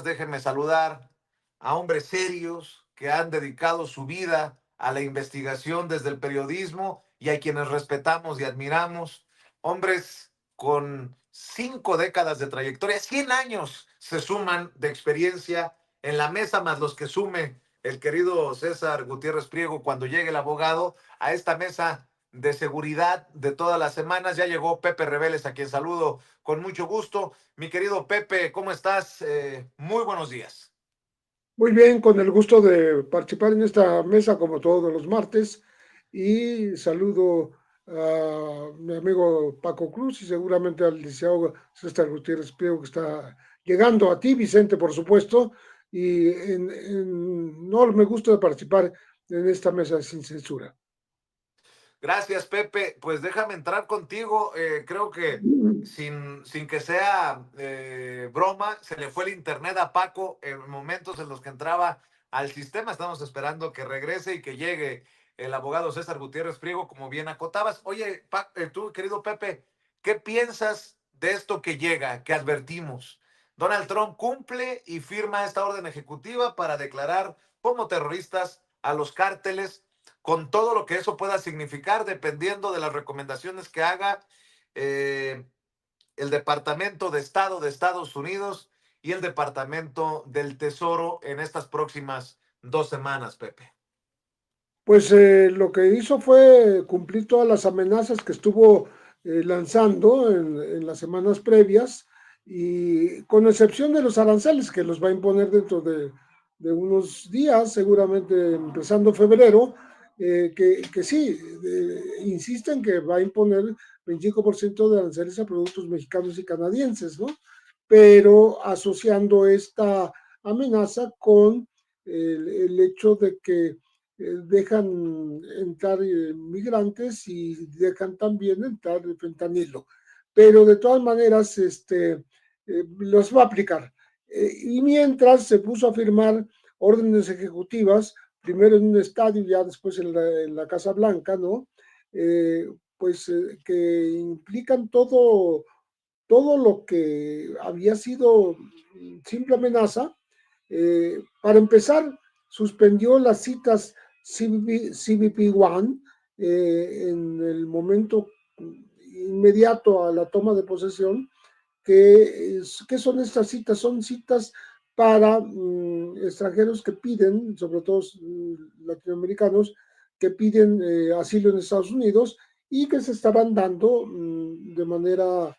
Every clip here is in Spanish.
más déjenme saludar a hombres serios que han dedicado su vida a la investigación desde el periodismo y a quienes respetamos y admiramos. Hombres con 5 décadas de trayectoria, 100 años se suman de experiencia en la mesa, más los que sume el querido César Gutiérrez Priego cuando llegue el abogado a esta mesa de seguridad de todas las semanas. Ya llegó Pepe Reveles, a quien saludo con mucho gusto. Mi querido Pepe, ¿cómo estás? Muy buenos días. Muy bien, con el gusto de participar en esta mesa como todos los martes y saludo a mi amigo Paco Cruz y seguramente al licenciado César Gutiérrez Priego que está llegando, a ti Vicente por supuesto, y en enorme gusto de participar en esta mesa sin censura. Gracias, Pepe. Pues déjame entrar contigo. Creo que sin que sea broma, se le fue el internet a Paco en momentos en los que entraba al sistema. Estamos esperando que regrese y que llegue el abogado César Gutiérrez Priego, como bien acotabas. Oye, tú, querido Pepe, ¿qué piensas de esto que llega, que advertimos? Donald Trump cumple y firma esta orden ejecutiva para declarar como terroristas a los cárteles, con todo lo que eso pueda significar, dependiendo de las recomendaciones que haga eh, el Departamento de Estado de Estados Unidos y el Departamento del Tesoro en estas próximas 2 semanas, Pepe. Pues lo que hizo fue cumplir todas las amenazas que estuvo lanzando en las semanas previas, y con excepción de los aranceles que los va a imponer dentro de unos días, seguramente empezando febrero, que sí, insisten que va a imponer 25% de aranceles a productos mexicanos y canadienses, ¿no? Pero asociando esta amenaza con el hecho de que dejan entrar migrantes y dejan también entrar el fentanilo. Pero de todas maneras, los va a aplicar. Y mientras se puso a firmar órdenes ejecutivas, primero en un estadio y ya después en la Casa Blanca, ¿no? Pues que implican todo lo que había sido simple amenaza. Para empezar, suspendió las citas CBP-1 en el momento inmediato a la toma de posesión. ¿Qué son estas citas? Son citas para extranjeros que piden, sobre todo latinoamericanos, que piden asilo en Estados Unidos y que se estaban dando de manera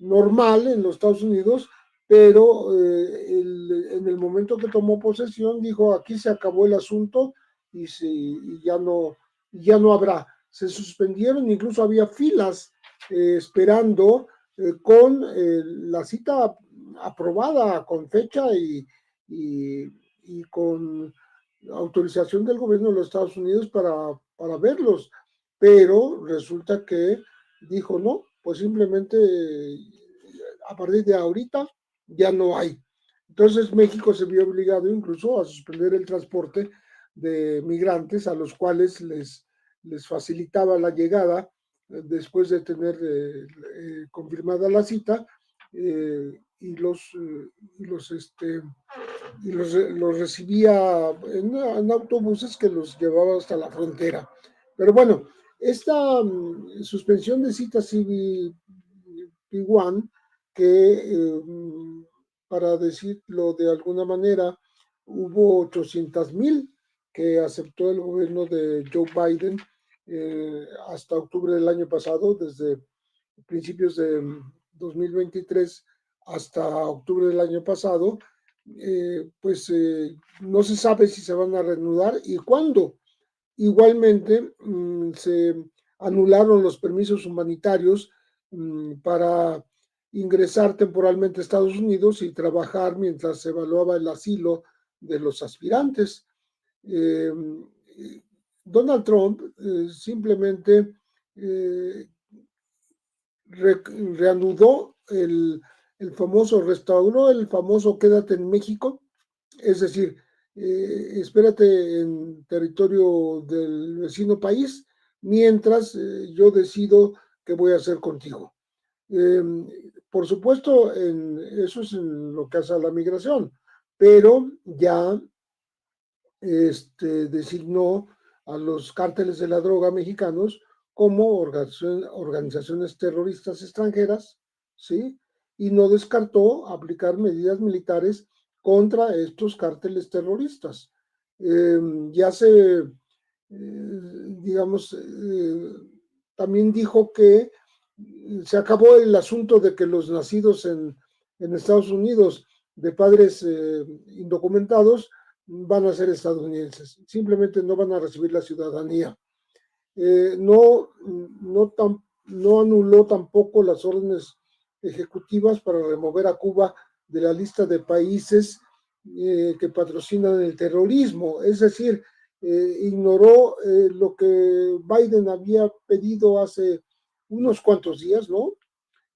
normal en los Estados Unidos, pero en el momento que tomó posesión dijo aquí se acabó el asunto y ya no habrá. Se suspendieron, incluso había filas esperando con la cita aprobada con fecha y con autorización del gobierno de los Estados Unidos para verlos, pero resulta que dijo no, pues simplemente a partir de ahorita ya no hay. Entonces México se vio obligado incluso a suspender el transporte de migrantes a los cuales les facilitaba la llegada después de tener confirmada la cita, y los recibía en autobuses que los llevaba hasta la frontera. Pero bueno, esta suspensión de citas CBP-1, que para decirlo de alguna manera, hubo 800,000 que aceptó el gobierno de Joe Biden hasta octubre del año pasado, desde principios de 2023 hasta octubre del año pasado. Pues no se sabe si se van a reanudar y cuándo. Igualmente, se anularon los permisos humanitarios para ingresar temporalmente a Estados Unidos y trabajar mientras se evaluaba el asilo de los aspirantes. Eh, Donald Trump simplemente eh, reanudó restauró el famoso quédate en México, es decir, espérate en territorio del vecino país mientras yo decido qué voy a hacer contigo. Eh, por supuesto, eso es en lo que hace a la migración, pero ya designó a los cárteles de la droga mexicanos como organizaciones terroristas extranjeras, ¿sí? Y no descartó aplicar medidas militares contra estos cárteles terroristas. Ya se, digamos, también dijo que se acabó el asunto de que los nacidos en Estados Unidos de padres indocumentados van a ser estadounidenses, simplemente no van a recibir la ciudadanía. No anuló tampoco las órdenes ejecutivas para remover a Cuba de la lista de países que patrocinan el terrorismo, es decir, ignoró lo que Biden había pedido hace unos cuantos días, ¿no?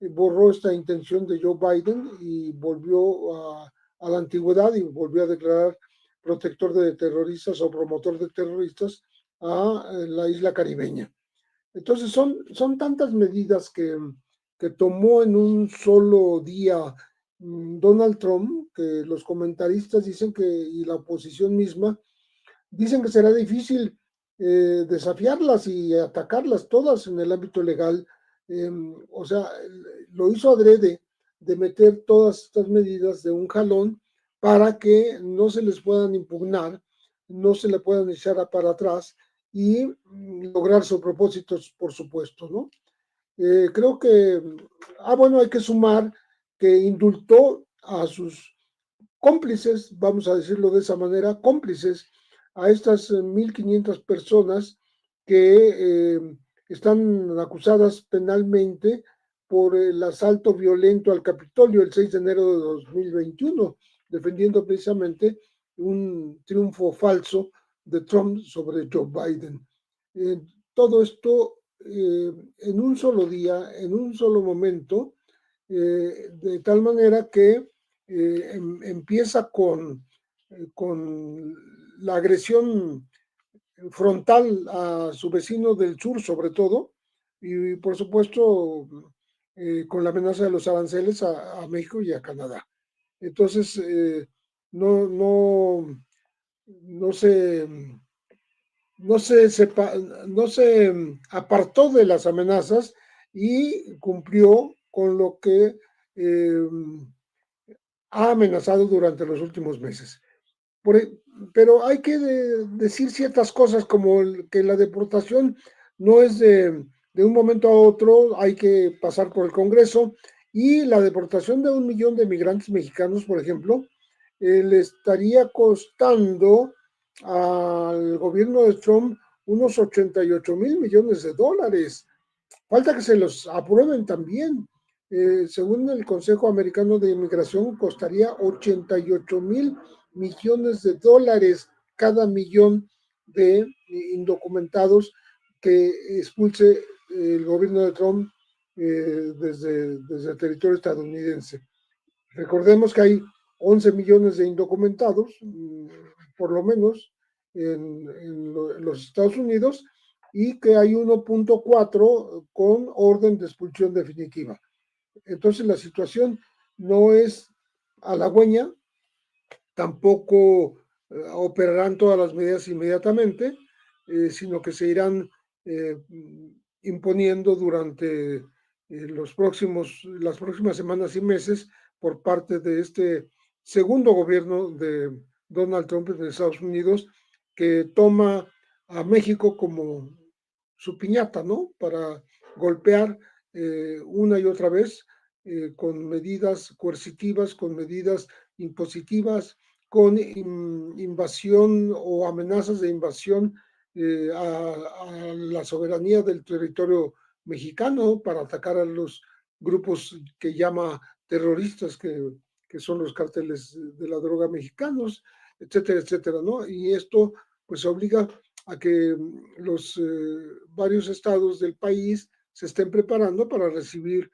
Borró esta intención de Joe Biden y volvió a la antigüedad y volvió a declarar protector de terroristas o promotor de terroristas a la isla caribeña. Entonces son tantas medidas que tomó en un solo día Donald Trump, que los comentaristas dicen que, y la oposición misma, dicen que será difícil desafiarlas y atacarlas todas en el ámbito legal. O sea, lo hizo adrede de meter todas estas medidas de un jalón para que no se les puedan impugnar, no se le puedan echar para atrás y lograr sus propósitos, por supuesto, ¿no? Creo que, bueno, hay que sumar que indultó a sus cómplices, vamos a decirlo de esa manera, cómplices a estas 1.500 personas que están acusadas penalmente por el asalto violento al Capitolio el 6 de enero de 2021, defendiendo precisamente un triunfo falso de Trump sobre Joe Biden. Todo esto en un solo día, en un solo momento, de tal manera que empieza con la agresión frontal a su vecino del sur, sobre todo, y por supuesto con la amenaza de los aranceles a México y a Canadá. Entonces, no, no, no se, no se apartó de las amenazas y cumplió con lo que ha amenazado durante los últimos meses. Pero hay que decir ciertas cosas como que la deportación no es de un momento a otro, hay que pasar por el Congreso y la deportación de 1 millón de migrantes mexicanos, por ejemplo, le estaría costando al gobierno de Trump unos 88.000 millones de dólares. Falta que se los aprueben también. Según el Consejo Americano de Inmigración, costaría 88.000 millones de dólares cada millón de indocumentados que expulse el gobierno de Trump desde el territorio estadounidense. Recordemos que hay 11 millones de indocumentados, por lo menos, en los Estados Unidos, y que hay 1.4 con orden de expulsión definitiva. Entonces la situación no es halagüeña, tampoco operarán todas las medidas inmediatamente, sino que se irán imponiendo durante las próximas semanas y meses por parte de este segundo gobierno de Donald Trump en Estados Unidos, que toma a México como su piñata, ¿no? Para golpear una y otra vez con medidas coercitivas, con medidas impositivas, con invasión o amenazas de invasión a la soberanía del territorio mexicano para atacar a los grupos que llama terroristas, que son los cárteles de la droga mexicanos, etcétera, etcétera, ¿no? Y esto pues obliga a que los varios estados del país se estén preparando para recibir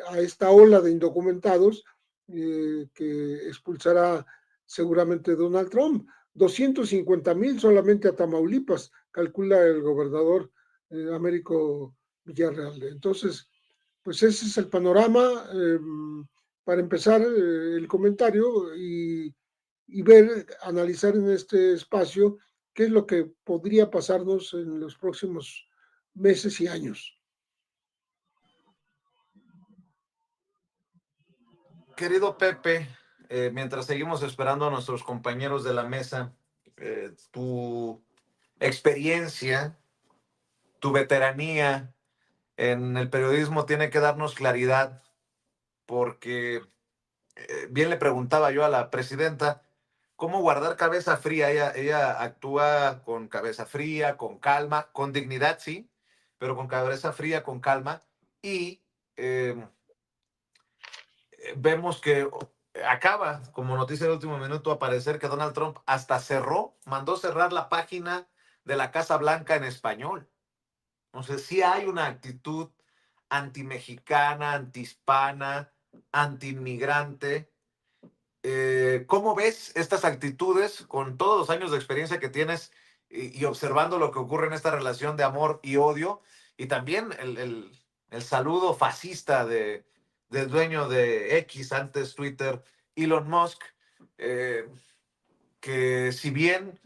a esta ola de indocumentados que expulsará seguramente Donald Trump. 250,000 solamente a Tamaulipas, calcula el gobernador Américo Villarreal. Entonces, pues ese es el panorama. para empezar el comentario y ver, analizar en este espacio qué es lo que podría pasarnos en los próximos meses y años. Querido Pepe, mientras seguimos esperando a nuestros compañeros de la mesa, tu experiencia, tu veteranía en el periodismo tiene que darnos claridad, porque bien le preguntaba yo a la presidenta, ¿cómo guardar cabeza fría? Ella actúa con cabeza fría, con calma, con dignidad, sí, pero con cabeza fría, con calma. Y eh, vemos que acaba, como noticia de último minuto, aparecer que Donald Trump hasta cerró, mandó cerrar la página de la Casa Blanca en español. Entonces, sí hay una actitud antimexicana, antihispana, antiinmigrante. ¿Cómo ves estas actitudes con todos los años de experiencia que tienes y observando lo que ocurre en esta relación de amor y odio? Y también el saludo fascista del dueño de X, antes Twitter, Elon Musk, eh, que si bien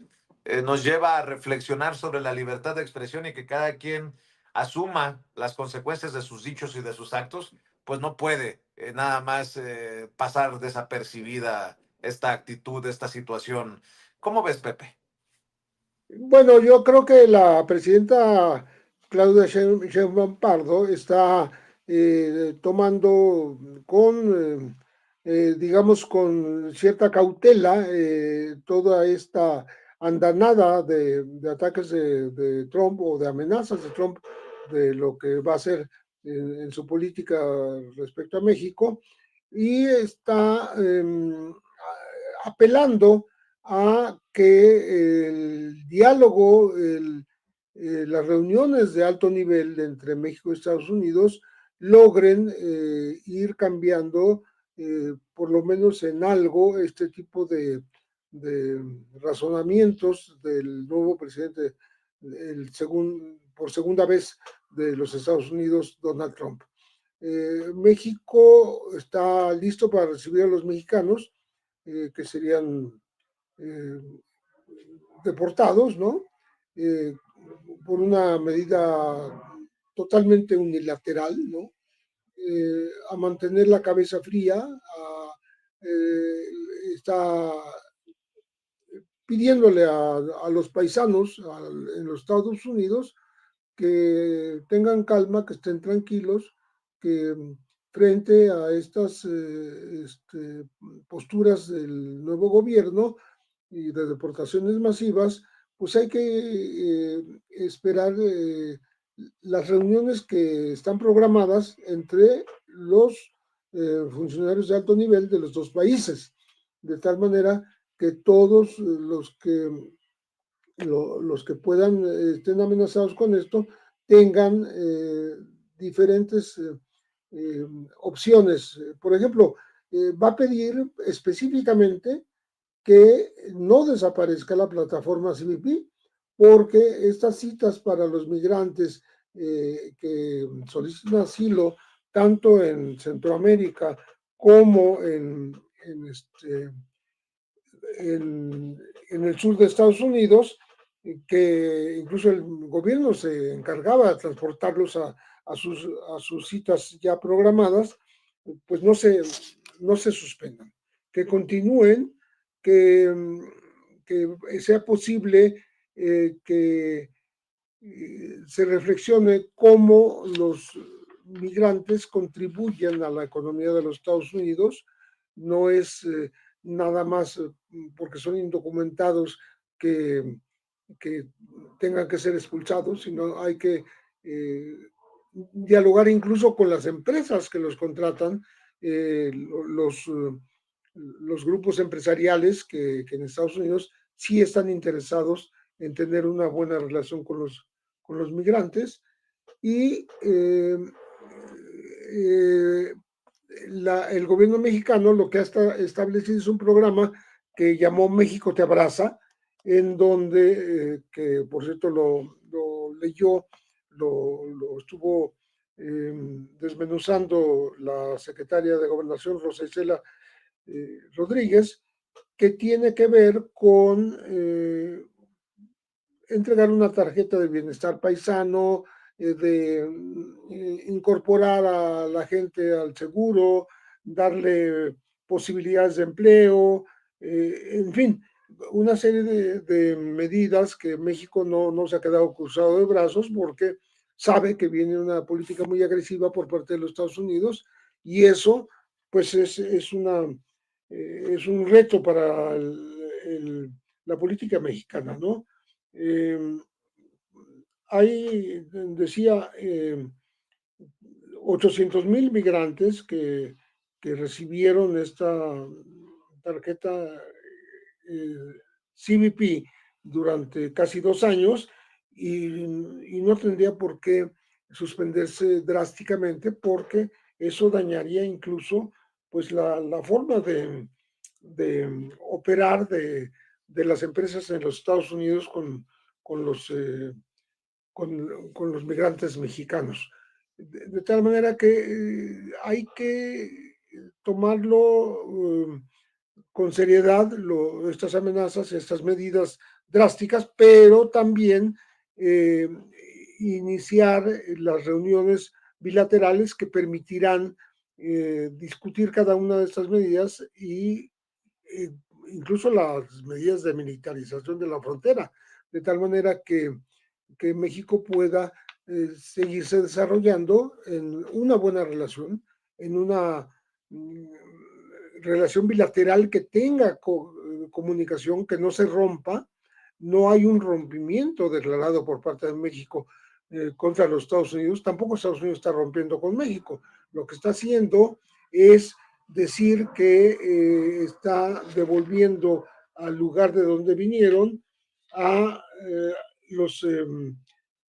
nos lleva a reflexionar sobre la libertad de expresión y que cada quien asuma las consecuencias de sus dichos y de sus actos, pues no puede nada más pasar desapercibida esta actitud, esta situación. ¿Cómo ves, Pepe? Bueno, yo creo que la presidenta Claudia Sheinbaum Pardo está tomando con, digamos, con cierta cautela toda esta andanada de ataques de Trump o de amenazas de Trump de lo que va a hacer en su política respecto a México y está apelando a que el diálogo, las reuniones de alto nivel entre México y Estados Unidos logren ir cambiando, por lo menos en algo, este tipo de razonamientos del nuevo presidente, por segunda vez de los Estados Unidos, Donald Trump. México está listo para recibir a los mexicanos, que serían eh, deportados, ¿no? Eh, por una medida totalmente unilateral, ¿no? A mantener la cabeza fría, está pidiéndole a los paisanos en los Estados Unidos que tengan calma, que estén tranquilos, que frente a estas posturas del nuevo gobierno y de deportaciones masivas, pues hay que esperar las reuniones que están programadas entre los funcionarios de alto nivel de los dos países, de tal manera que todos los que puedan estén amenazados con esto tengan diferentes opciones. Por ejemplo, va a pedir específicamente que no desaparezca la plataforma CBP, porque estas citas para los migrantes que solicitan asilo, tanto en Centroamérica como en el sur de Estados Unidos, que incluso el gobierno se encargaba de transportarlos a sus citas ya programadas, pues no se suspendan, que continúen, que, que sea posible que se reflexione cómo los migrantes contribuyen a la economía de los Estados Unidos. No es nada más porque son indocumentados que, que tengan que ser expulsados, sino hay que dialogar incluso con las empresas que los contratan, eh, los, los grupos empresariales que en Estados Unidos sí están interesados en tener una buena relación con los migrantes y eh, el gobierno mexicano lo que ha establecido es un programa que llamó México te abraza, en donde, que por cierto lo leyó, lo estuvo desmenuzando la secretaria de Gobernación, Rosa Isela Rodríguez, que tiene que ver con entregar una tarjeta de bienestar paisano, de incorporar a la gente al seguro, darle posibilidades de empleo, en fin, una serie de medidas que México no se ha quedado cruzado de brazos porque sabe que viene una política muy agresiva por parte de los Estados Unidos y eso pues es es un reto para la política mexicana, ¿no? Eh, Hay, decía, 800,000 migrantes que recibieron esta tarjeta CBP durante casi 2 años y no tendría por qué suspenderse drásticamente porque eso dañaría incluso pues la forma de operar de las empresas en los Estados Unidos con los con los migrantes mexicanos. De tal manera que hay que tomarlo con seriedad estas amenazas, estas medidas drásticas, pero también eh, iniciar las reuniones bilaterales que permitirán discutir cada una de estas medidas y eh, incluso las medidas de militarización de la frontera, de tal manera que México pueda seguirse desarrollando en una buena relación, en una relación bilateral que tenga comunicación, que no se rompa. No hay un rompimiento declarado por parte de México contra los Estados Unidos, tampoco Estados Unidos está rompiendo con México. Lo que está haciendo es decir que está devolviendo al lugar de donde vinieron a los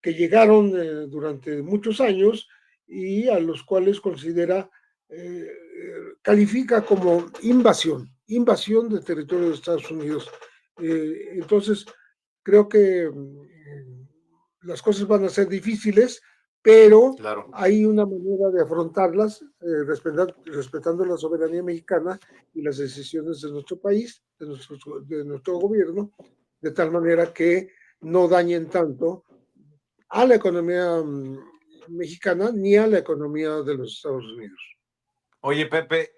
que llegaron durante muchos años y a los cuales considera, califica como invasión de territorio de Estados Unidos. Entonces, creo que las cosas van a ser difíciles, pero Claro. hay una manera de afrontarlas respetando la soberanía mexicana y las decisiones de nuestro país, de nuestro gobierno, de tal manera que no dañen tanto a la economía mexicana ni a la economía de los Estados Unidos. Oye, Pepe,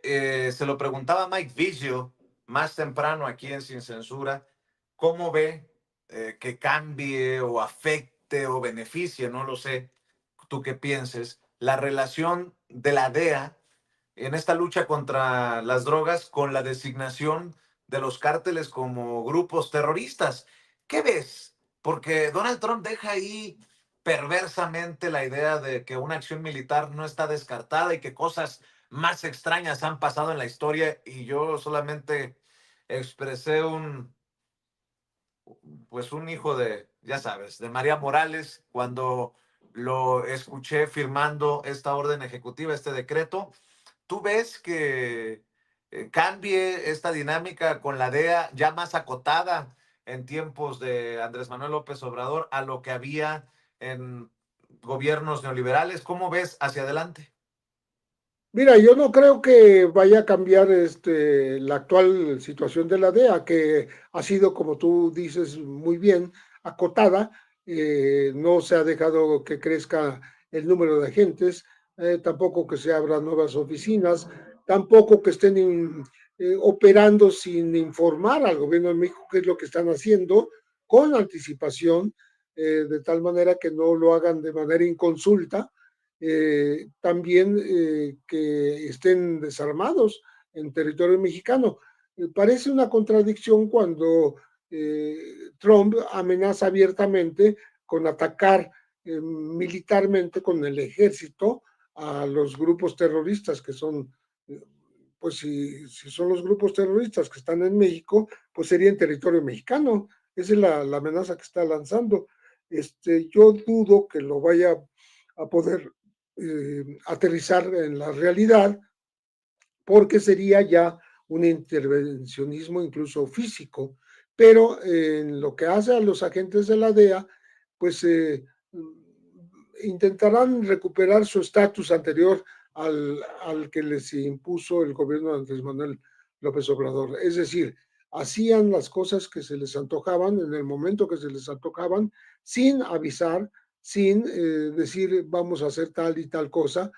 se lo preguntaba Mike Vigio más temprano aquí en Sin Censura, ¿cómo ve que cambie o afecte o beneficie, no lo sé, tú qué pienses, la relación de la DEA en esta lucha contra las drogas con la designación de los cárteles como grupos terroristas? ¿Qué ves? Porque Donald Trump deja ahí perversamente la idea de que una acción militar no está descartada y que cosas más extrañas han pasado en la historia y yo solamente expresé pues un hijo de, ya sabes, de María Morales cuando lo escuché firmando esta orden ejecutiva, este decreto. ¿Tú ves que cambie esta dinámica con la DEA ya más acotada en tiempos de Andrés Manuel López Obrador a lo que había en gobiernos neoliberales? ¿Cómo ves hacia adelante? Mira, yo no creo que vaya a cambiar la actual situación de la DEA, que ha sido, como tú dices muy bien, acotada. No se ha dejado que crezca el número de agentes, tampoco que se abran nuevas oficinas, tampoco que estén operando sin informar al gobierno de México qué es lo que están haciendo con anticipación, de tal manera que no lo hagan de manera inconsulta. También que estén desarmados en territorio mexicano. Parece una contradicción cuando Trump amenaza abiertamente con atacar militarmente con el ejército a los grupos terroristas que son, pues si son los grupos terroristas que están en México, pues sería en territorio mexicano. Esa es la amenaza que está lanzando. Yo dudo que lo vaya a poder aterrizar en la realidad, porque sería ya un intervencionismo incluso físico, pero en lo que hace a los agentes de la DEA, pues intentarán recuperar su estatus anterior al que les impuso el gobierno de Andrés Manuel López Obrador. Es decir, hacían las cosas que se les antojaban en el momento que se les antojaban, sin avisar, sin decir vamos a hacer tal y tal cosa.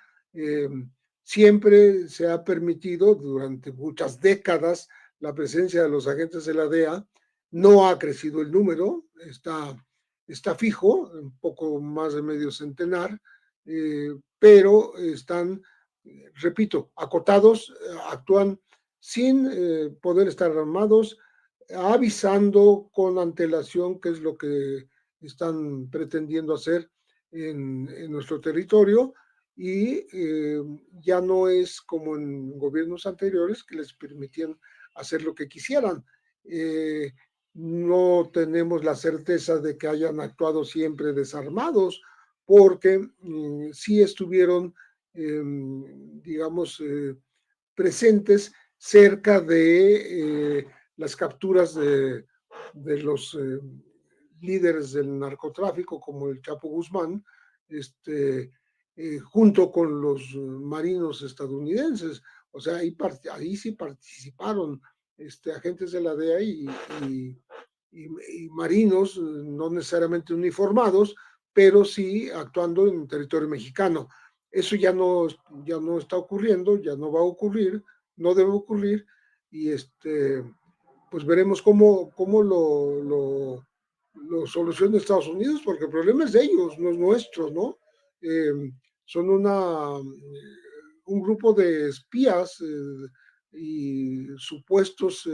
Siempre se ha permitido durante muchas décadas la presencia de los agentes de la DEA. No ha crecido el número, está fijo, un poco más de medio centenar, pero están, repito, acotados, actúan sin poder estar armados, avisando con antelación qué es lo que están pretendiendo hacer en nuestro territorio, y ya no es como en gobiernos anteriores que les permitían hacer lo que quisieran. No tenemos la certeza de que hayan actuado siempre desarmados, porque sí estuvieron, digamos, presentes cerca de las capturas de los líderes del narcotráfico, como el Chapo Guzmán, junto con los marinos estadounidenses. O sea, ahí sí participaron agentes de la DEA y marinos, no necesariamente uniformados, pero sí actuando en territorio mexicano. Eso ya no está ocurriendo, ya no va a ocurrir, no debe ocurrir, y pues veremos cómo lo soluciona Estados Unidos, porque el problema es de ellos, no es nuestro, ¿no? Son un grupo de espías y supuestos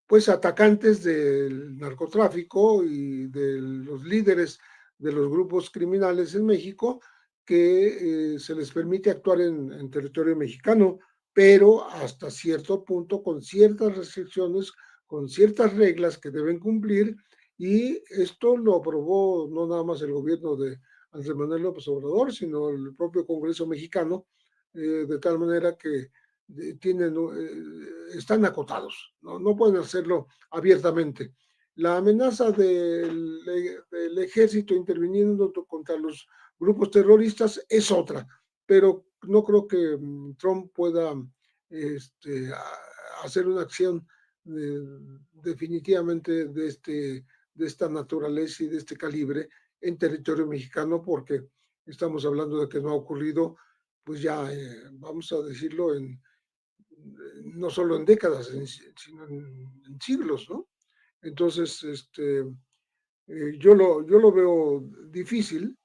pues atacantes del narcotráfico y de los líderes de los grupos criminales en México, que se les permite actuar en territorio mexicano, pero hasta cierto punto, con ciertas restricciones, con ciertas reglas que deben cumplir, y esto lo aprobó no nada más el gobierno de Andrés Manuel López Obrador, sino el propio Congreso mexicano, de tal manera que tienen, están acotados, no pueden hacerlo abiertamente. La amenaza del ejército interviniendo contra los grupos terroristas es otra, pero no creo que Trump pueda hacer una acción definitivamente de esta naturaleza y de este calibre en territorio mexicano, porque estamos hablando de que no ha ocurrido, pues ya, vamos a decirlo, no solo en décadas, sino en siglos, ¿no? Entonces, yo lo veo difícil.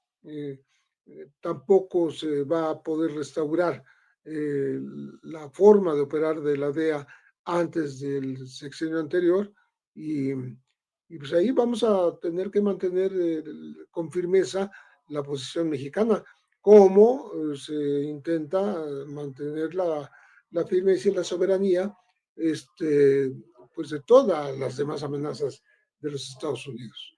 Tampoco se va a poder restaurar la forma de operar de la DEA antes del sexenio anterior, y pues ahí vamos a tener que mantener con firmeza la posición mexicana, como se intenta mantener la firmeza y la soberanía, pues de todas las demás amenazas de los Estados Unidos.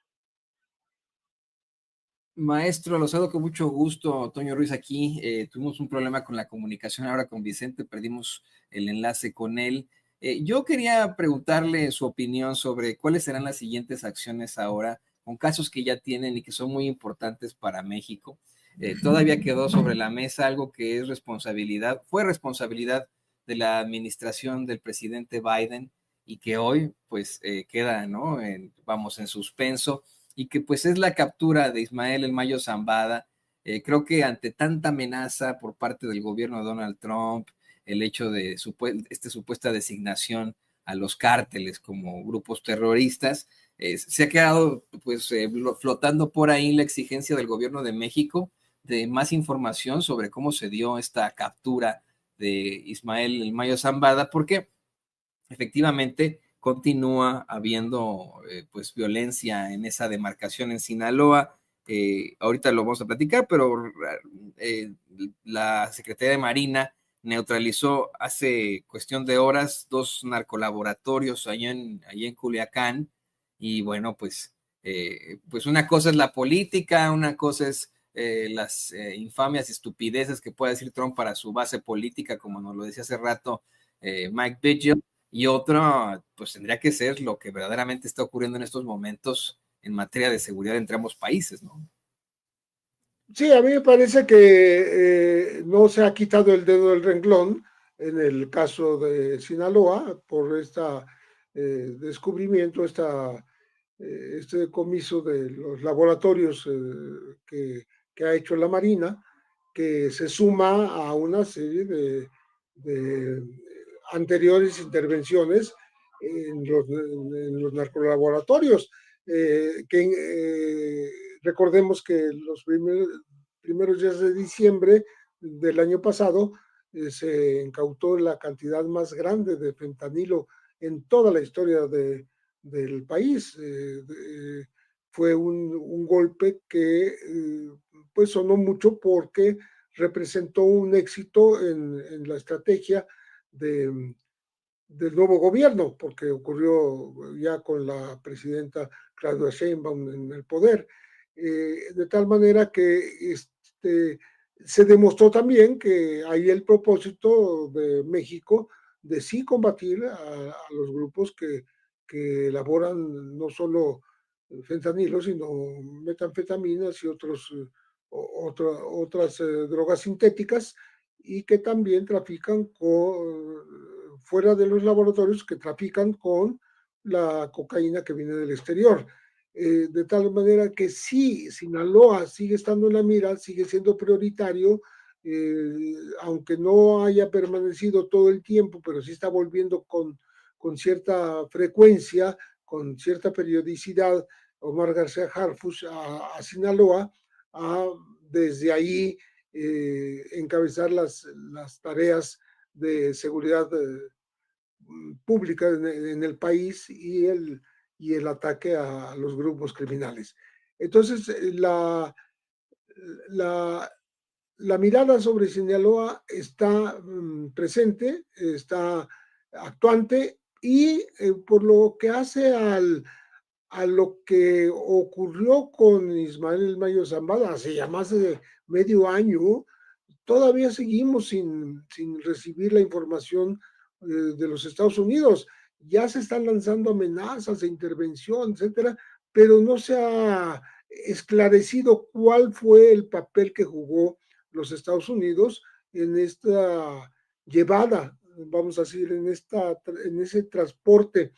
Maestro, lo saludo con mucho gusto, Toño Ruiz aquí. Tuvimos un problema con la comunicación ahora con Vicente, perdimos el enlace con él. Yo quería preguntarle su opinión sobre cuáles serán las siguientes acciones ahora con casos que ya tienen y que son muy importantes para México. Todavía quedó sobre la mesa algo que es fue responsabilidad de la administración del presidente Biden y que hoy pues queda, ¿no? Vamos, en suspenso, y que pues es la captura de Ismael El Mayo Zambada. Creo que ante tanta amenaza por parte del gobierno de Donald Trump, el hecho de supuesta designación a los cárteles como grupos terroristas, se ha quedado pues flotando por ahí la exigencia del gobierno de México de más información sobre cómo se dio esta captura de Ismael El Mayo Zambada, porque efectivamente continúa habiendo pues violencia en esa demarcación en Sinaloa. Ahorita lo vamos a platicar, pero la Secretaría de Marina neutralizó hace cuestión de horas 2 narcolaboratorios allá en Culiacán, y bueno, pues una cosa es la política, una cosa es las infamias y estupideces que puede decir Trump para su base política, como nos lo decía hace rato Mike Vigil, y otro, pues tendría que ser lo que verdaderamente está ocurriendo en estos momentos en materia de seguridad entre ambos países, ¿no? Sí, a mí me parece que no se ha quitado el dedo del renglón en el caso de Sinaloa por este descubrimiento, este decomiso de los laboratorios que ha hecho la Marina, que se suma a una serie de anteriores intervenciones en los narcolaboratorios, recordemos que los primeros días de diciembre del año pasado se incautó la cantidad más grande de fentanilo en toda la historia del país. Fue un golpe que pues sonó mucho porque representó un éxito en la estrategia de, del nuevo gobierno, porque ocurrió ya con la presidenta Claudia Sheinbaum en el poder, de tal manera que se demostró también que hay el propósito de México de sí combatir a los grupos que elaboran no solo fentanilo, sino metanfetaminas y otras drogas sintéticas, y que también trafican fuera de los laboratorios, que trafican con la cocaína que viene del exterior. De tal manera que sí, Sinaloa sigue estando en la mira, sigue siendo prioritario, aunque no haya permanecido todo el tiempo, pero sí está volviendo con cierta frecuencia, con cierta periodicidad, Omar García Harfuch a Sinaloa, desde ahí encabezar las tareas de seguridad pública en el país y el ataque a los grupos criminales. Entonces, la, la mirada sobre Sinaloa está presente, está actuante, y por lo que hace a lo que ocurrió con Ismael Mayo Zambada hace ya más de medio año, todavía seguimos sin recibir la información de los Estados Unidos. Ya se están lanzando amenazas de intervención, etcétera, pero no se ha esclarecido cuál fue el papel que jugó los Estados Unidos en esta llevada, vamos a decir, en ese transporte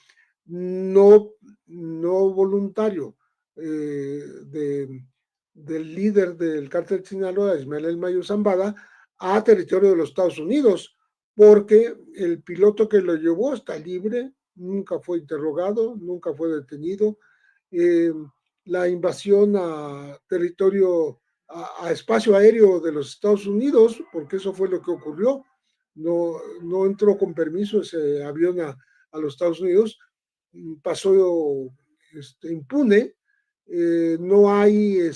no, no voluntario del líder del cártel Sinaloa, Ismael El Mayo Zambada, a territorio de los Estados Unidos, porque el piloto que lo llevó está libre, nunca fue interrogado, nunca fue detenido. Eh, la invasión a territorio, a espacio aéreo de los Estados Unidos, porque eso fue lo que ocurrió, no entró con permiso ese avión a los Estados Unidos, pasó impune. No hay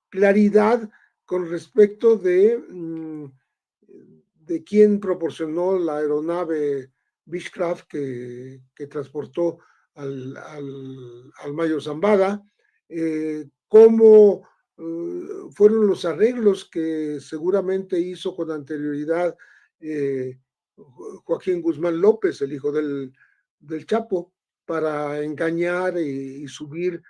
claridad con respecto de quién proporcionó la aeronave Beechcraft que transportó al Mayo Zambada, cómo fueron los arreglos que seguramente hizo con anterioridad Joaquín Guzmán López, el hijo del Chapo, para engañar y subir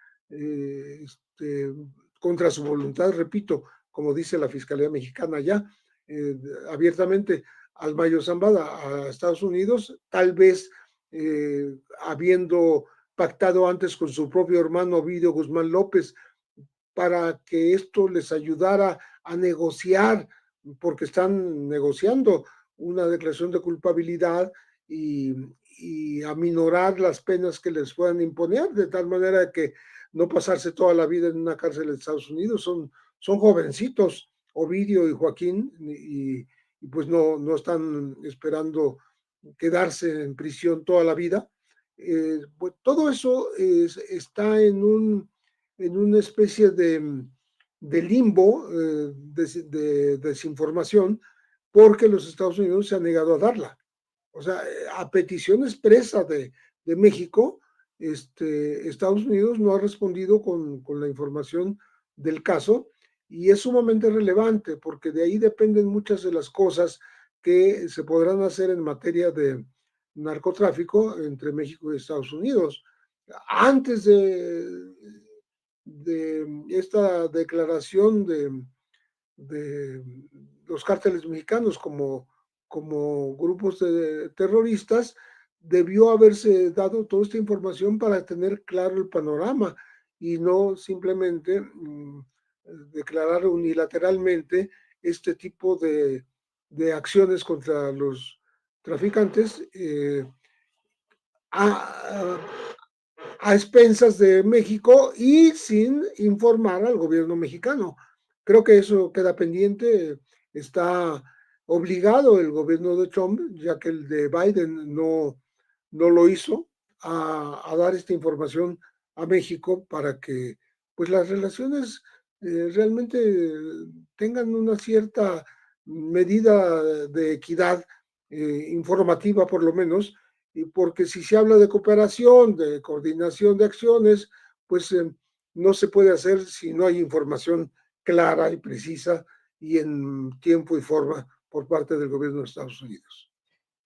contra su voluntad, repito, como dice la Fiscalía Mexicana ya, abiertamente al Mayo Zambada a Estados Unidos, tal vez habiendo pactado antes con su propio hermano Ovidio Guzmán López para que esto les ayudara a negociar, porque están negociando una declaración de culpabilidad y aminorar las penas que les puedan imponer, de tal manera que no pasarse toda la vida en una cárcel de Estados Unidos. Son jovencitos, Ovidio y Joaquín, y pues no están esperando quedarse en prisión toda la vida. Pues todo eso está en una especie de limbo, de desinformación, porque los Estados Unidos se han negado a darla. O sea, a petición expresa de México, Estados Unidos no ha respondido con la información del caso, y es sumamente relevante porque de ahí dependen muchas de las cosas que se podrán hacer en materia de narcotráfico entre México y Estados Unidos. antes de esta declaración de los cárteles mexicanos como grupos terroristas, debió haberse dado toda esta información para tener claro el panorama y no simplemente declarar unilateralmente este tipo de acciones contra los traficantes a expensas de México y sin informar al gobierno mexicano. Creo que eso queda pendiente, está obligado el gobierno de Trump, ya que el de Biden no lo hizo, a dar esta información a México para que pues las relaciones realmente tengan una cierta medida de equidad informativa por lo menos, y porque si se habla de cooperación, de coordinación de acciones, pues no se puede hacer si no hay información clara y precisa y en tiempo y forma por parte del gobierno de Estados Unidos.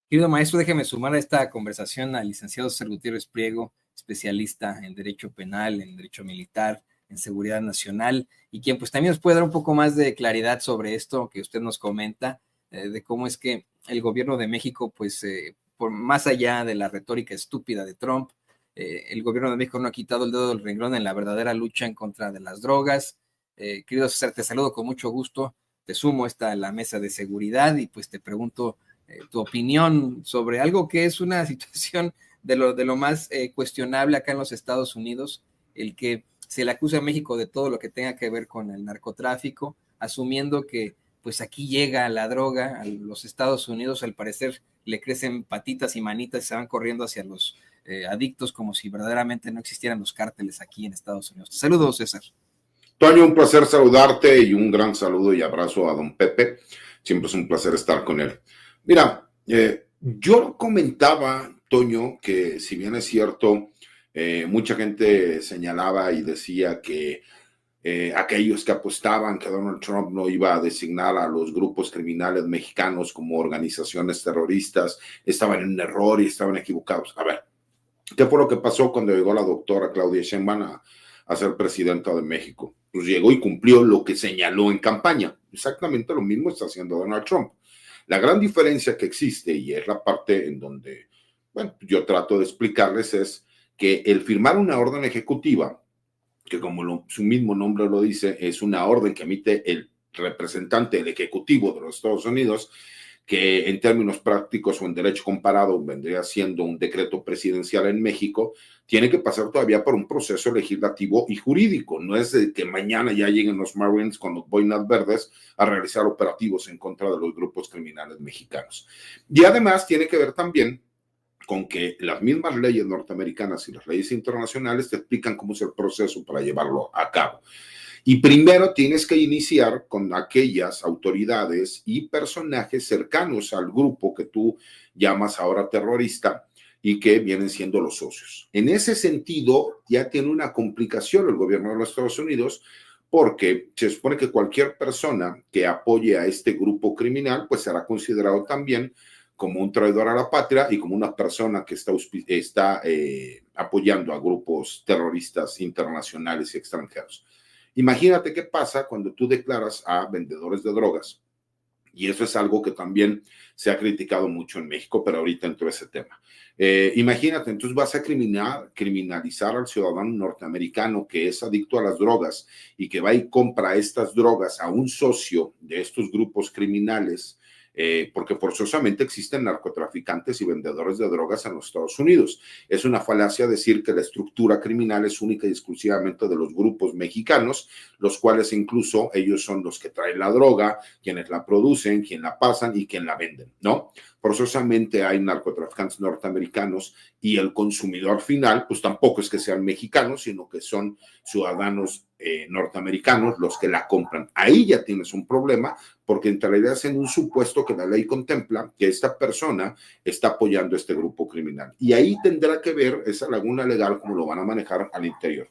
Querido maestro, déjeme sumar a esta conversación al licenciado César Gutiérrez Priego, especialista en Derecho Penal, en Derecho Militar, en Seguridad Nacional, y quien pues también nos puede dar un poco más de claridad sobre esto que usted nos comenta, de cómo es que el gobierno de México, pues por más allá de la retórica estúpida de Trump, el gobierno de México no ha quitado el dedo del renglón en la verdadera lucha en contra de las drogas. Querido César, te saludo con mucho gusto, te sumo a la mesa de seguridad y pues te pregunto tu opinión sobre algo que es una situación de lo más cuestionable acá en los Estados Unidos, el que se le acusa a México de todo lo que tenga que ver con el narcotráfico, asumiendo que pues aquí llega la droga a los Estados Unidos, al parecer le crecen patitas y manitas y se van corriendo hacia los adictos como si verdaderamente no existieran los cárteles aquí en Estados Unidos. Saludos, César. Toño, un placer saludarte y un gran saludo y abrazo a don Pepe. Siempre es un placer estar con él. Mira, yo comentaba, Toño, que si bien es cierto, mucha gente señalaba y decía que aquellos que apostaban que Donald Trump no iba a designar a los grupos criminales mexicanos como organizaciones terroristas, estaban en un error y estaban equivocados. A ver, ¿qué fue lo que pasó cuando llegó la doctora Claudia Sheinbaum a ser presidenta de México? Pues llegó y cumplió lo que señaló en campaña. Exactamente lo mismo está haciendo Donald Trump. La gran diferencia que existe, y es la parte en donde, bueno, yo trato de explicarles, es que el firmar una orden ejecutiva, que como su mismo nombre lo dice, es una orden que emite el representante del Ejecutivo de los Estados Unidos, que en términos prácticos o en derecho comparado vendría siendo un decreto presidencial en México, tiene que pasar todavía por un proceso legislativo y jurídico. No es de que mañana ya lleguen los Marines con los boinas verdes a realizar operativos en contra de los grupos criminales mexicanos. Y además tiene que ver también con que las mismas leyes norteamericanas y las leyes internacionales te explican cómo es el proceso para llevarlo a cabo. Y primero tienes que iniciar con aquellas autoridades y personajes cercanos al grupo que tú llamas ahora terrorista y que vienen siendo los socios. En ese sentido, ya tiene una complicación el gobierno de los Estados Unidos, porque se supone que cualquier persona que apoye a este grupo criminal, pues será considerado también como un traidor a la patria y como una persona que está apoyando a grupos terroristas internacionales y extranjeros. Imagínate qué pasa cuando tú declaras a vendedores de drogas. Y eso es algo que también se ha criticado mucho en México, pero ahorita entró ese tema. Imagínate, entonces vas a criminalizar al ciudadano norteamericano que es adicto a las drogas y que va y compra estas drogas a un socio de estos grupos criminales, porque forzosamente existen narcotraficantes y vendedores de drogas en los Estados Unidos. Es una falacia decir que la estructura criminal es única y exclusivamente de los grupos mexicanos, los cuales incluso ellos son los que traen la droga, quienes la producen, quien la pasan y quien la venden, ¿no? Forzosamente hay narcotraficantes norteamericanos y el consumidor final, pues tampoco es que sean mexicanos, sino que son ciudadanos norteamericanos los que la compran. Ahí ya tienes un problema, porque en realidad es en un supuesto que la ley contempla que esta persona está apoyando a este grupo criminal. Y ahí tendrá que ver esa laguna legal cómo lo van a manejar al interior.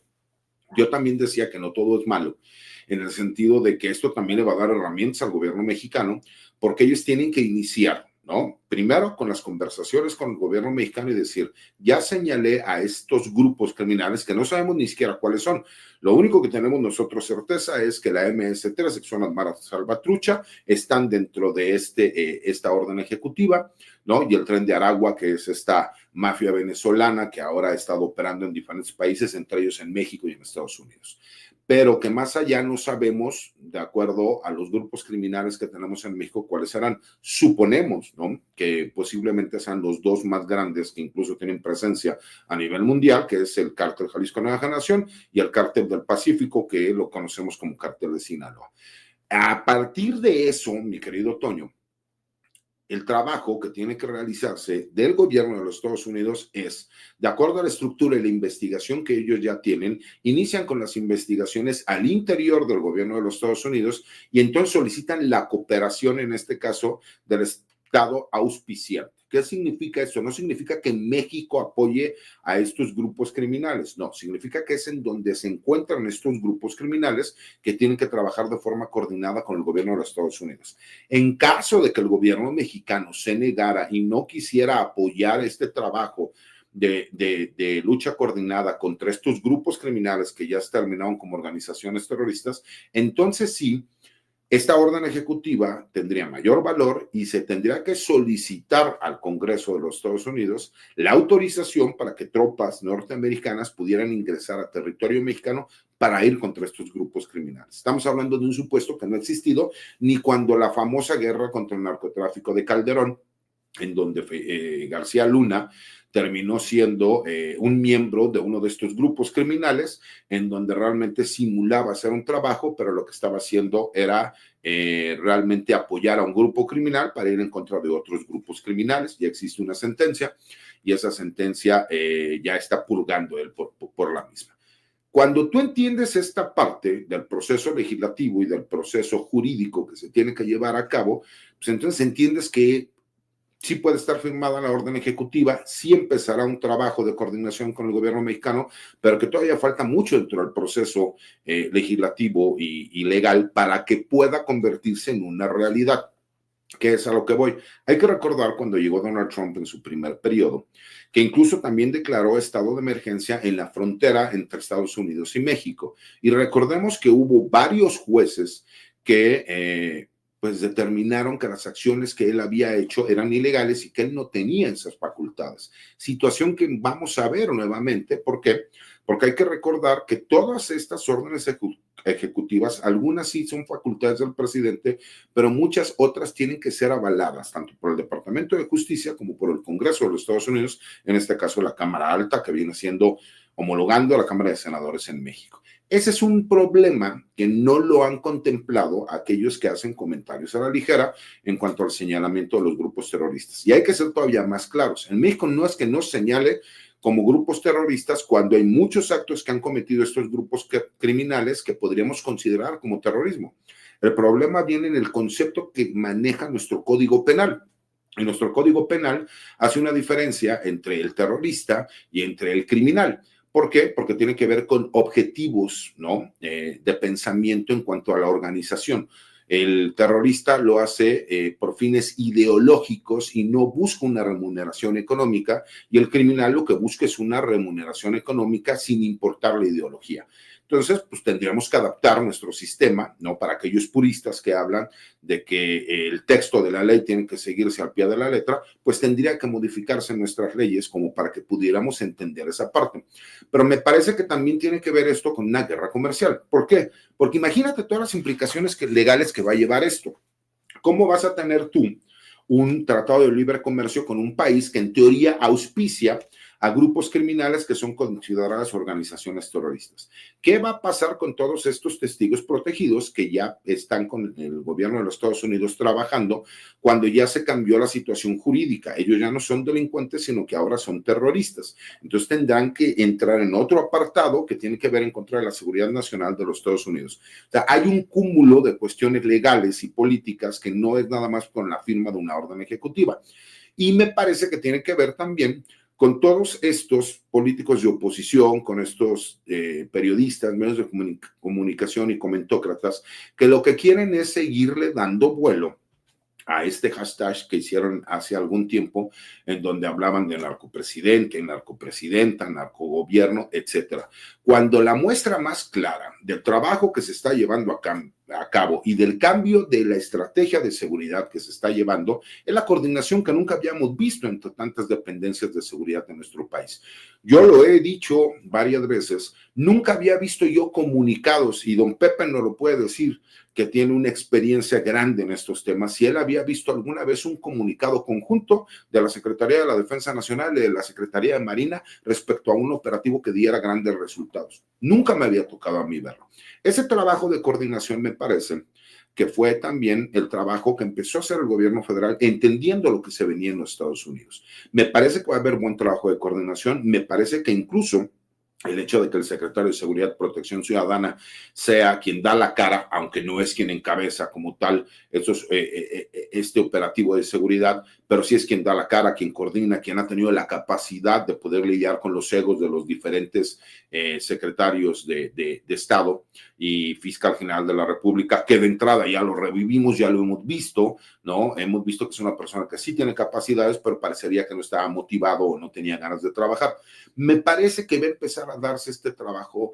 Yo también decía que no todo es malo, en el sentido de que esto también le va a dar herramientas al gobierno mexicano, porque ellos tienen que iniciar ¿no? Primero con las conversaciones con el gobierno mexicano y decir, ya señalé a estos grupos criminales que no sabemos ni siquiera cuáles son. Lo único que tenemos nosotros certeza es que la MS-13, que son las maras salvatrucha, están dentro de esta orden ejecutiva, ¿no? Y el Tren de Aragua, que es esta mafia venezolana que ahora ha estado operando en diferentes países, entre ellos en México y en Estados Unidos. Pero que más allá no sabemos, de acuerdo a los grupos criminales que tenemos en México, cuáles serán. Suponemos, ¿no?, que posiblemente sean los dos más grandes que incluso tienen presencia a nivel mundial, que es el Cártel Jalisco Nueva Generación y el Cártel del Pacífico, que lo conocemos como Cártel de Sinaloa. A partir de eso, mi querido Toño, el trabajo que tiene que realizarse del gobierno de los Estados Unidos es, de acuerdo a la estructura y la investigación que ellos ya tienen, inician con las investigaciones al interior del gobierno de los Estados Unidos y entonces solicitan la cooperación, en este caso, del Estado auspiciante. ¿Qué significa esto? No significa que México apoye a estos grupos criminales, no, significa que es en donde se encuentran estos grupos criminales que tienen que trabajar de forma coordinada con el gobierno de los Estados Unidos. En caso de que el gobierno mexicano se negara y no quisiera apoyar este trabajo de lucha coordinada contra estos grupos criminales que ya se terminaron como organizaciones terroristas, entonces sí, esta orden ejecutiva tendría mayor valor y se tendría que solicitar al Congreso de los Estados Unidos la autorización para que tropas norteamericanas pudieran ingresar a territorio mexicano para ir contra estos grupos criminales. Estamos hablando de un supuesto que no ha existido ni cuando la famosa guerra contra el narcotráfico de Calderón, en donde García Luna terminó siendo un miembro de uno de estos grupos criminales, en donde realmente simulaba hacer un trabajo, pero lo que estaba haciendo era realmente apoyar a un grupo criminal para ir en contra de otros grupos criminales. Ya existe una sentencia y esa sentencia ya está purgando él por la misma. Cuando tú entiendes esta parte del proceso legislativo y del proceso jurídico que se tiene que llevar a cabo, pues entonces entiendes que sí puede estar firmada la orden ejecutiva, sí empezará un trabajo de coordinación con el gobierno mexicano, pero que todavía falta mucho dentro del proceso legislativo y legal para que pueda convertirse en una realidad, que es a lo que voy. Hay que recordar cuando llegó Donald Trump en su primer periodo, que incluso también declaró estado de emergencia en la frontera entre Estados Unidos y México. Y recordemos que hubo varios jueces que pues determinaron que las acciones que él había hecho eran ilegales y que él no tenía esas facultades. Situación que vamos a ver nuevamente. ¿Por qué? Porque hay que recordar que todas estas órdenes ejecutivas, algunas sí son facultades del presidente, pero muchas otras tienen que ser avaladas, tanto por el Departamento de Justicia como por el Congreso de los Estados Unidos, en este caso la Cámara Alta, que viene siendo homologando a la Cámara de Senadores en México. Ese es un problema que no lo han contemplado aquellos que hacen comentarios a la ligera en cuanto al señalamiento de los grupos terroristas. Y hay que ser todavía más claros. En México no es que no señale como grupos terroristas cuando hay muchos actos que han cometido estos grupos criminales que podríamos considerar como terrorismo. El problema viene en el concepto que maneja nuestro Código Penal. Y nuestro Código Penal hace una diferencia entre el terrorista y entre el criminal. ¿Por qué? Porque tiene que ver con objetivos, ¿no?, de pensamiento en cuanto a la organización. El terrorista lo hace por fines ideológicos y no busca una remuneración económica, y el criminal lo que busca es una remuneración económica sin importar la ideología. Entonces, pues tendríamos que adaptar nuestro sistema, ¿no?, para aquellos puristas que hablan de que el texto de la ley tiene que seguirse al pie de la letra, pues tendría que modificarse nuestras leyes como para que pudiéramos entender esa parte. Pero me parece que también tiene que ver esto con una guerra comercial. ¿Por qué? Porque imagínate todas las implicaciones legales que va a llevar esto. ¿Cómo vas a tener tú un tratado de libre comercio con un país que en teoría auspicia a grupos criminales que son consideradas organizaciones terroristas? ¿Qué va a pasar con todos estos testigos protegidos que ya están con el gobierno de los Estados Unidos trabajando cuando ya se cambió la situación jurídica? Ellos ya no son delincuentes, sino que ahora son terroristas. Entonces tendrán que entrar en otro apartado que tiene que ver en contra de la seguridad nacional de los Estados Unidos. O sea, hay un cúmulo de cuestiones legales y políticas que no es nada más con la firma de una orden ejecutiva. Y me parece que tiene que ver también con todos estos políticos de oposición, con estos periodistas, medios de comunicación y comentócratas, que lo que quieren es seguirle dando vuelo a este hashtag que hicieron hace algún tiempo, en donde hablaban de narcopresidente, narcopresidenta, narcogobierno, etcétera. Cuando la muestra más clara del trabajo que se está llevando a cabo y del cambio de la estrategia de seguridad que se está llevando es la coordinación que nunca habíamos visto entre tantas dependencias de seguridad en nuestro país. Yo lo he dicho varias veces, nunca había visto yo comunicados, y don Pepe nos lo puede decir, que tiene una experiencia grande en estos temas, si él había visto alguna vez un comunicado conjunto de la Secretaría de la Defensa Nacional y de la Secretaría de Marina respecto a un operativo que diera grandes resultados. Nunca me había tocado a mí verlo. Ese trabajo de coordinación me parece que fue también el trabajo que empezó a hacer el gobierno federal entendiendo lo que se venía en los Estados Unidos. Me parece que va a haber buen trabajo de coordinación, me parece que incluso el hecho de que el secretario de Seguridad y Protección Ciudadana sea quien da la cara, aunque no es quien encabeza como tal este operativo de seguridad, pero sí es quien da la cara, quien coordina, quien ha tenido la capacidad de poder lidiar con los egos de los diferentes secretarios de Estado y fiscal general de la República, que de entrada ya lo revivimos, ya lo hemos visto, ¿no? Hemos visto que es una persona que sí tiene capacidades, pero parecería que no estaba motivado o no tenía ganas de trabajar. Me parece que va a empezar a darse este trabajo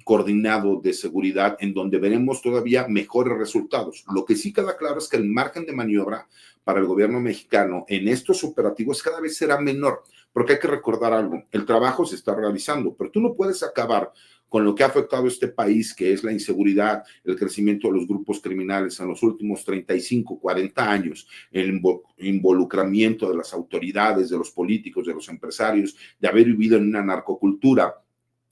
coordinado de seguridad en donde veremos todavía mejores resultados. Lo que sí queda claro es que el margen de maniobra para el gobierno mexicano en estos operativos cada vez será menor, porque hay que recordar algo, el trabajo se está realizando, pero tú no puedes acabar con lo que ha afectado a este país, que es la inseguridad, el crecimiento de los grupos criminales en los últimos 35, 40 años, el involucramiento de las autoridades, de los políticos, de los empresarios, de haber vivido en una narcocultura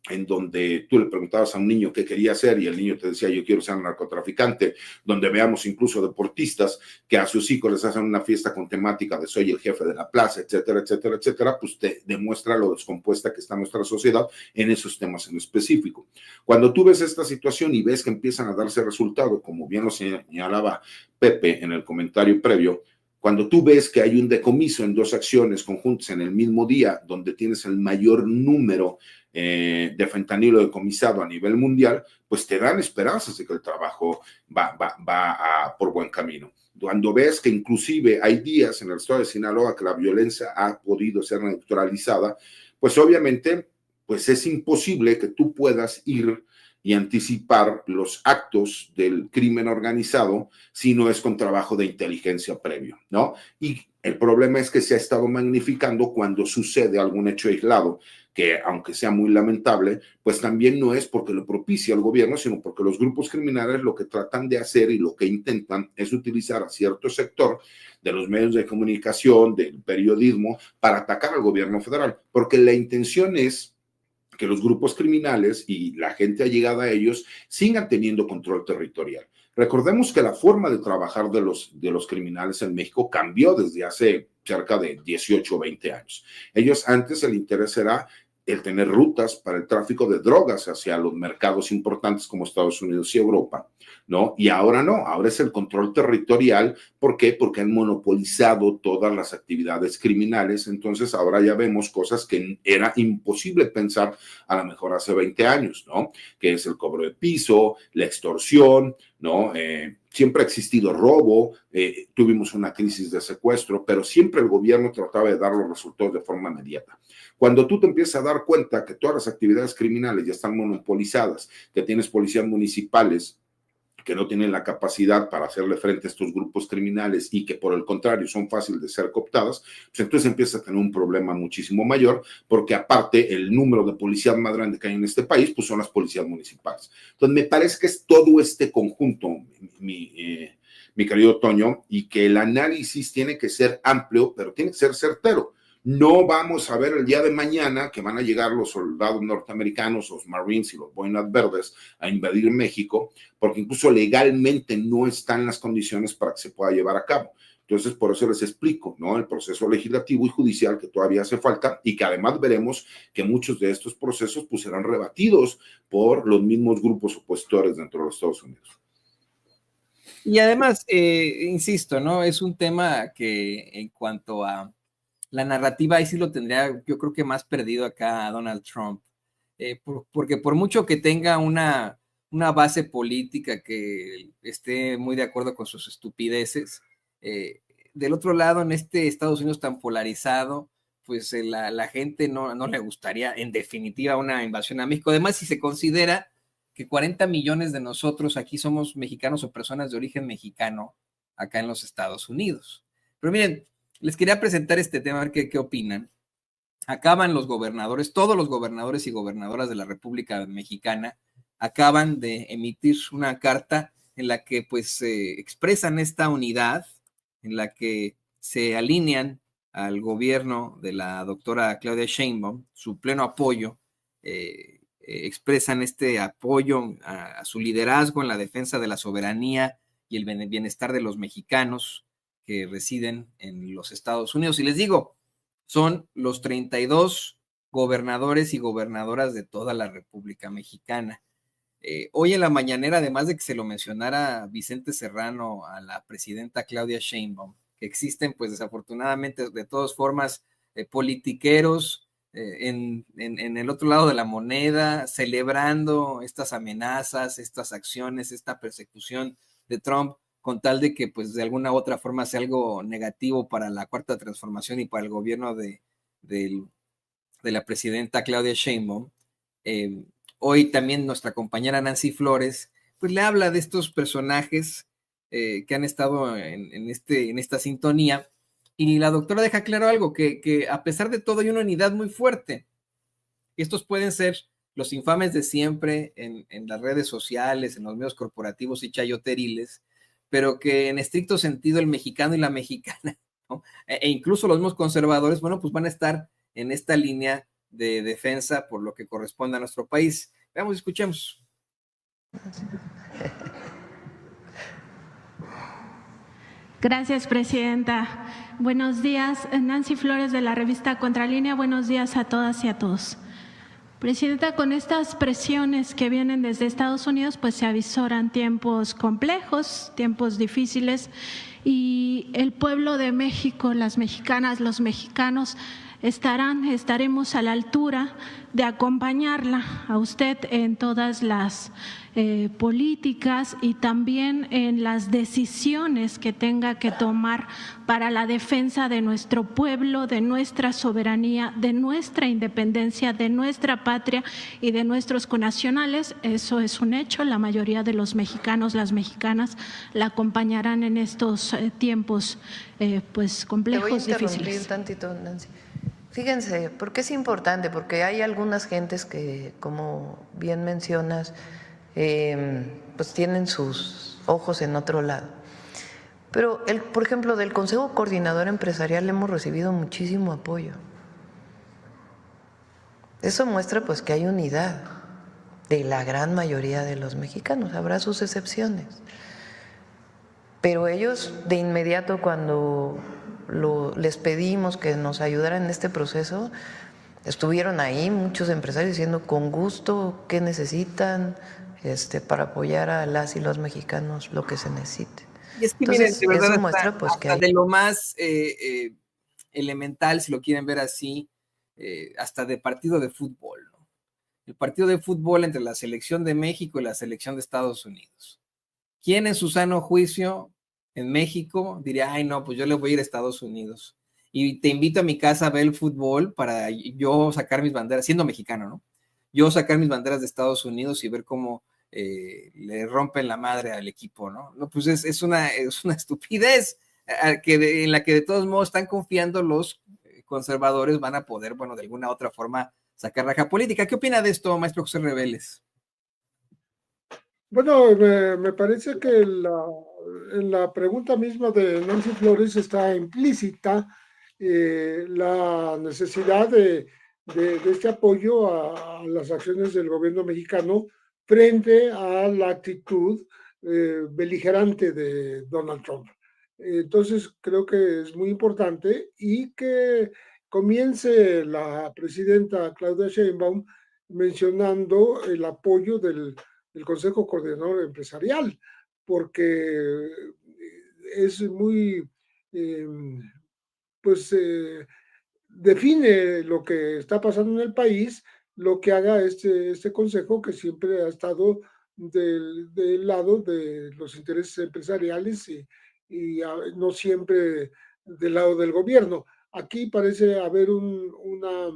en donde tú le preguntabas a un niño qué quería ser y el niño te decía yo quiero ser narcotraficante, donde veamos incluso deportistas que a sus hijos les hacen una fiesta con temática de soy el jefe de la plaza, etcétera, etcétera, etcétera, pues te demuestra lo descompuesta que está nuestra sociedad en esos temas en específico. Cuando tú ves esta situación y ves que empiezan a darse resultados, como bien lo señalaba Pepe en el comentario previo, cuando tú ves que hay un decomiso en dos acciones conjuntas en el mismo día, donde tienes el mayor número de fentanilo decomisado a nivel mundial, pues te dan esperanzas de que el trabajo va por buen camino. Cuando ves que inclusive hay días en el estado de Sinaloa que la violencia ha podido ser neutralizada, pues obviamente pues es imposible que tú puedas ir y anticipar los actos del crimen organizado si no es con trabajo de inteligencia previo, ¿no? Y el problema es que se ha estado magnificando cuando sucede algún hecho aislado, que aunque sea muy lamentable, pues también no es porque lo propicia el gobierno, sino porque los grupos criminales lo que tratan de hacer y lo que intentan es utilizar a cierto sector de los medios de comunicación, del periodismo, para atacar al gobierno federal, porque la intención es que los grupos criminales y la gente allegada a ellos sigan teniendo control territorial. Recordemos que la forma de trabajar de los criminales en México cambió desde hace cerca de 18 o 20 años. Ellos antes el interés era el tener rutas para el tráfico de drogas hacia los mercados importantes como Estados Unidos y Europa, ¿no? Y ahora no, ahora es el control territorial. ¿Por qué? Porque han monopolizado todas las actividades criminales, entonces ahora ya vemos cosas que era imposible pensar a lo mejor hace 20 años, ¿no? Que es el cobro de piso, la extorsión, ¿no? Siempre ha existido robo, tuvimos una crisis de secuestro, pero siempre el gobierno trataba de dar los resultados de forma inmediata. Cuando tú te empiezas a dar cuenta que todas las actividades criminales ya están monopolizadas, que tienes policías municipales que no tienen la capacidad para hacerle frente a estos grupos criminales y que por el contrario son fáciles de ser cooptadas, pues entonces empieza a tener un problema muchísimo mayor, porque aparte el número de policías más grande que hay en este país, pues son las policías municipales. Entonces me parece que es todo este conjunto, mi querido Toño, y que el análisis tiene que ser amplio, pero tiene que ser certero. No vamos a ver el día de mañana que van a llegar los soldados norteamericanos, los Marines y los Boinas Verdes a invadir México, porque incluso legalmente no están las condiciones para que se pueda llevar a cabo. Entonces, por eso les explico, ¿no? El proceso legislativo y judicial que todavía hace falta y que además veremos que muchos de estos procesos pues serán rebatidos por los mismos grupos opositores dentro de los Estados Unidos. Y además, insisto, ¿no? Es un tema que en cuanto a la narrativa, ahí sí lo tendría, yo creo que más perdido acá a Donald Trump, porque por mucho que tenga una base política que esté muy de acuerdo con sus estupideces, Del otro lado, en este Estados Unidos tan polarizado, pues la gente no le gustaría, en definitiva, una invasión a México. Además, si se considera que 40 millones de nosotros aquí somos mexicanos o personas de origen mexicano acá en los Estados Unidos. Pero miren, les quería presentar este tema, a ver qué opinan. Acaban los gobernadores, todos los gobernadores y gobernadoras de la República Mexicana acaban de emitir una carta en la que pues expresan esta unidad, en la que se alinean al gobierno de la doctora Claudia Sheinbaum, su pleno apoyo, expresan este apoyo a su liderazgo en la defensa de la soberanía y el bienestar de los mexicanos que residen en los Estados Unidos. Y les digo, son los 32 gobernadores y gobernadoras de toda la República Mexicana. Hoy en la mañanera, además de que se lo mencionara Vicente Serrano a la presidenta Claudia Sheinbaum, que existen pues desafortunadamente de todas formas politiqueros en el otro lado de la moneda, celebrando estas amenazas, estas acciones, esta persecución de Trump, con tal de que pues de alguna u otra forma sea algo negativo para la Cuarta Transformación y para el gobierno de la presidenta Claudia Sheinbaum. Hoy también nuestra compañera Nancy Flores pues le habla de estos personajes que han estado en esta sintonía, y la doctora deja claro algo, que a pesar de todo hay una unidad muy fuerte. Estos pueden ser los infames de siempre en las redes sociales, en los medios corporativos y chayoteriles, pero que en estricto sentido el mexicano y la mexicana, ¿no? E incluso los mismos conservadores, bueno, pues van a estar en esta línea de defensa por lo que corresponde a nuestro país. Veamos, escuchemos. Gracias, presidenta. Buenos días, Nancy Flores de la revista Contralínea. Buenos días a todas y a todos. Presidenta, con estas presiones que vienen desde Estados Unidos, pues se avisoran tiempos complejos, tiempos difíciles, y el pueblo de México, las mexicanas, los mexicanos, estaremos a la altura de acompañarla a usted en todas las políticas y también en las decisiones que tenga que tomar para la defensa de nuestro pueblo, de nuestra soberanía, de nuestra independencia, de nuestra patria y de nuestros connacionales. Eso es un hecho. La mayoría de los mexicanos, las mexicanas, la acompañarán en estos tiempos pues complejos, difíciles. Te voy a interrumpir difíciles. tantito, Nancy. Fíjense, ¿por qué es importante? Porque hay algunas gentes que, como bien mencionas, pues tienen sus ojos en otro lado. Pero, por ejemplo, del Consejo Coordinador Empresarial hemos recibido muchísimo apoyo. Eso muestra pues que hay unidad de la gran mayoría de los mexicanos, habrá sus excepciones. Pero ellos de inmediato cuando les pedimos que nos ayudaran en este proceso, estuvieron ahí muchos empresarios diciendo con gusto qué necesitan para apoyar a las y los mexicanos lo que se necesite. Y es que entonces, miren, de verdad, eso muestra pues que hay... de lo más elemental, si lo quieren ver así, hasta de partido de fútbol, ¿no? El partido de fútbol entre la selección de México y la selección de Estados Unidos. ¿Quién en su sano juicio en México diría, ay no, pues yo le voy a ir a Estados Unidos y te invito a mi casa a ver el fútbol para yo sacar mis banderas, siendo mexicano, ¿no? Yo sacar mis banderas de Estados Unidos y ver cómo le rompen la madre al equipo, ¿no? No, pues es una estupidez en la que de todos modos están confiando los conservadores, van a poder, bueno, de alguna otra forma sacar raja política. ¿Qué opina de esto, maestro José Reveles? Bueno, me parece que en la pregunta misma de Nancy Flores está implícita la necesidad de este apoyo a las acciones del gobierno mexicano frente a la actitud beligerante de Donald Trump. Entonces, creo que es muy importante y que comience la presidenta Claudia Sheinbaum mencionando el apoyo del Consejo Coordinador Empresarial, porque es muy, pues, define lo que está pasando en el país, lo que haga este consejo que siempre ha estado del lado de los intereses empresariales no siempre del lado del gobierno. Aquí parece haber una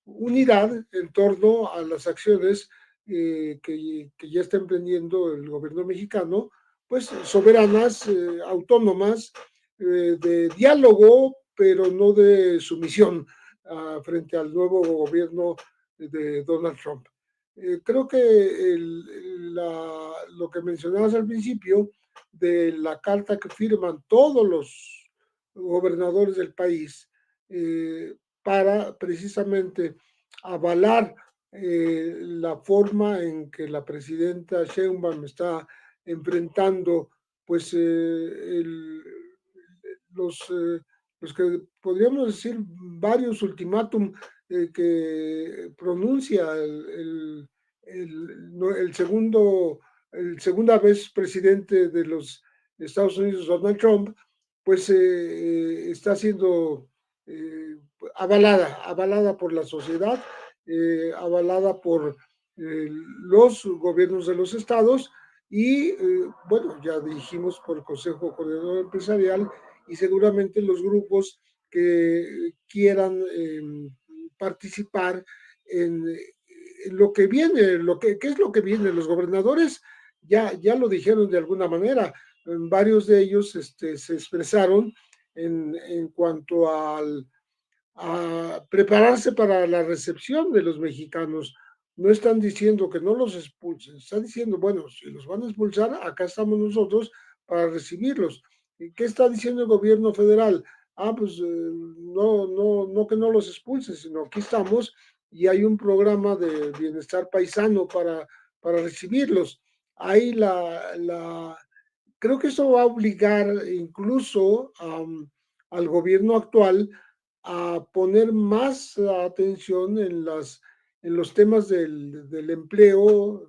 unidad en torno a las acciones que ya está emprendiendo el gobierno mexicano, pues soberanas, autónomas, de diálogo, pero no de sumisión frente al nuevo gobierno de Donald Trump. Creo que lo que mencionabas al principio de la carta que firman todos los gobernadores del país para precisamente avalar la forma en que la presidenta Sheinbaum está enfrentando pues los que podríamos decir varios ultimátum que pronuncia el segunda vez presidente de los Estados Unidos, Donald Trump, pues está siendo avalada por la sociedad, avalada por los gobiernos de los estados y, bueno, ya dijimos por el Consejo Coordinador Empresarial y seguramente los grupos que quieran participar en lo que viene, ¿qué es lo que viene? Los gobernadores ya lo dijeron de alguna manera, varios de ellos se expresaron en cuanto a prepararse para la recepción de los mexicanos. No están diciendo que no los expulsen, están diciendo, bueno, si los van a expulsar, acá estamos nosotros para recibirlos. ¿Y qué está diciendo el gobierno federal? Pues no que no los expulsen, sino aquí estamos y hay un programa de bienestar paisano para recibirlos. Ahí creo que eso va a obligar incluso al gobierno actual a poner más atención en los temas del empleo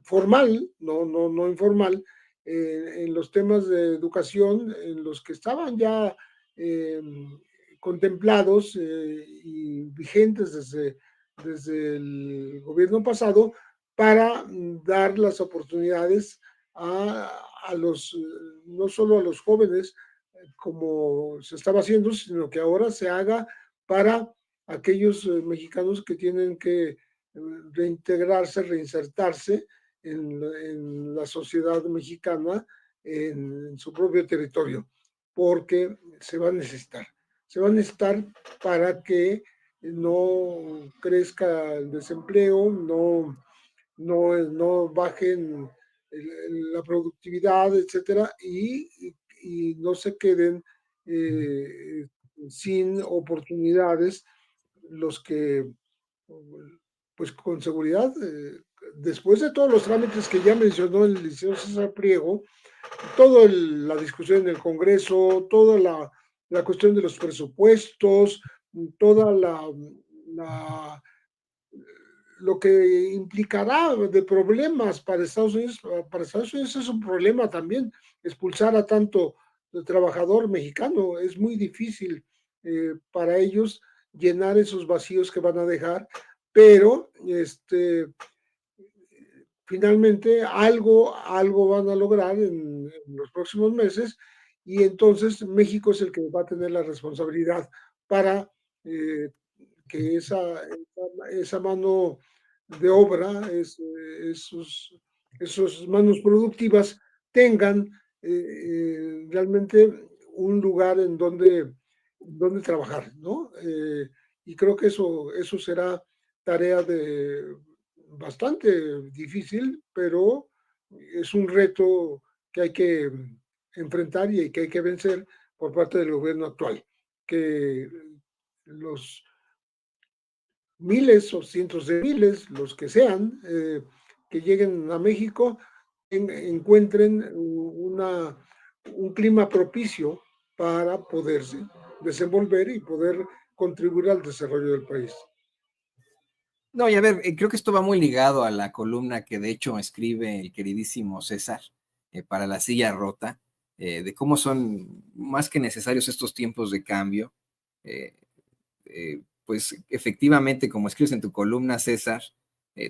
formal, no informal, en los temas de educación, en los que estaban ya contemplados y vigentes desde el gobierno pasado para dar las oportunidades a los, no solo a los jóvenes, como se estaba haciendo, sino que ahora se haga para aquellos mexicanos que tienen que reintegrarse, reinsertarse en la sociedad mexicana, en su propio territorio, porque se va a necesitar para que no crezca el desempleo, no bajen la productividad, etcétera, y no se queden sin oportunidades los que, pues con seguridad, después de todos los trámites que ya mencionó el licenciado César Priego, toda la discusión en el Congreso, toda la cuestión de los presupuestos, toda lo que implicará de problemas para Estados Unidos. Para Estados Unidos es un problema también expulsar a tanto trabajador mexicano. Es muy difícil para ellos llenar esos vacíos que van a dejar, pero finalmente algo van a lograr en los próximos meses y entonces México es el que va a tener la responsabilidad para que esa mano de obra, esos manos productivas tengan realmente un lugar en donde trabajar, ¿no? Y creo que eso será tarea bastante difícil, pero es un reto que hay que enfrentar y que hay que vencer por parte del gobierno actual, que los miles o cientos de miles, los que sean, que lleguen a México, encuentren un clima propicio para poderse desenvolver y poder contribuir al desarrollo del país. No, y a ver, creo que esto va muy ligado a la columna que de hecho escribe el queridísimo César para La Silla Rota, de cómo son más que necesarios estos tiempos de cambio. Pues efectivamente, como escribes en tu columna, César,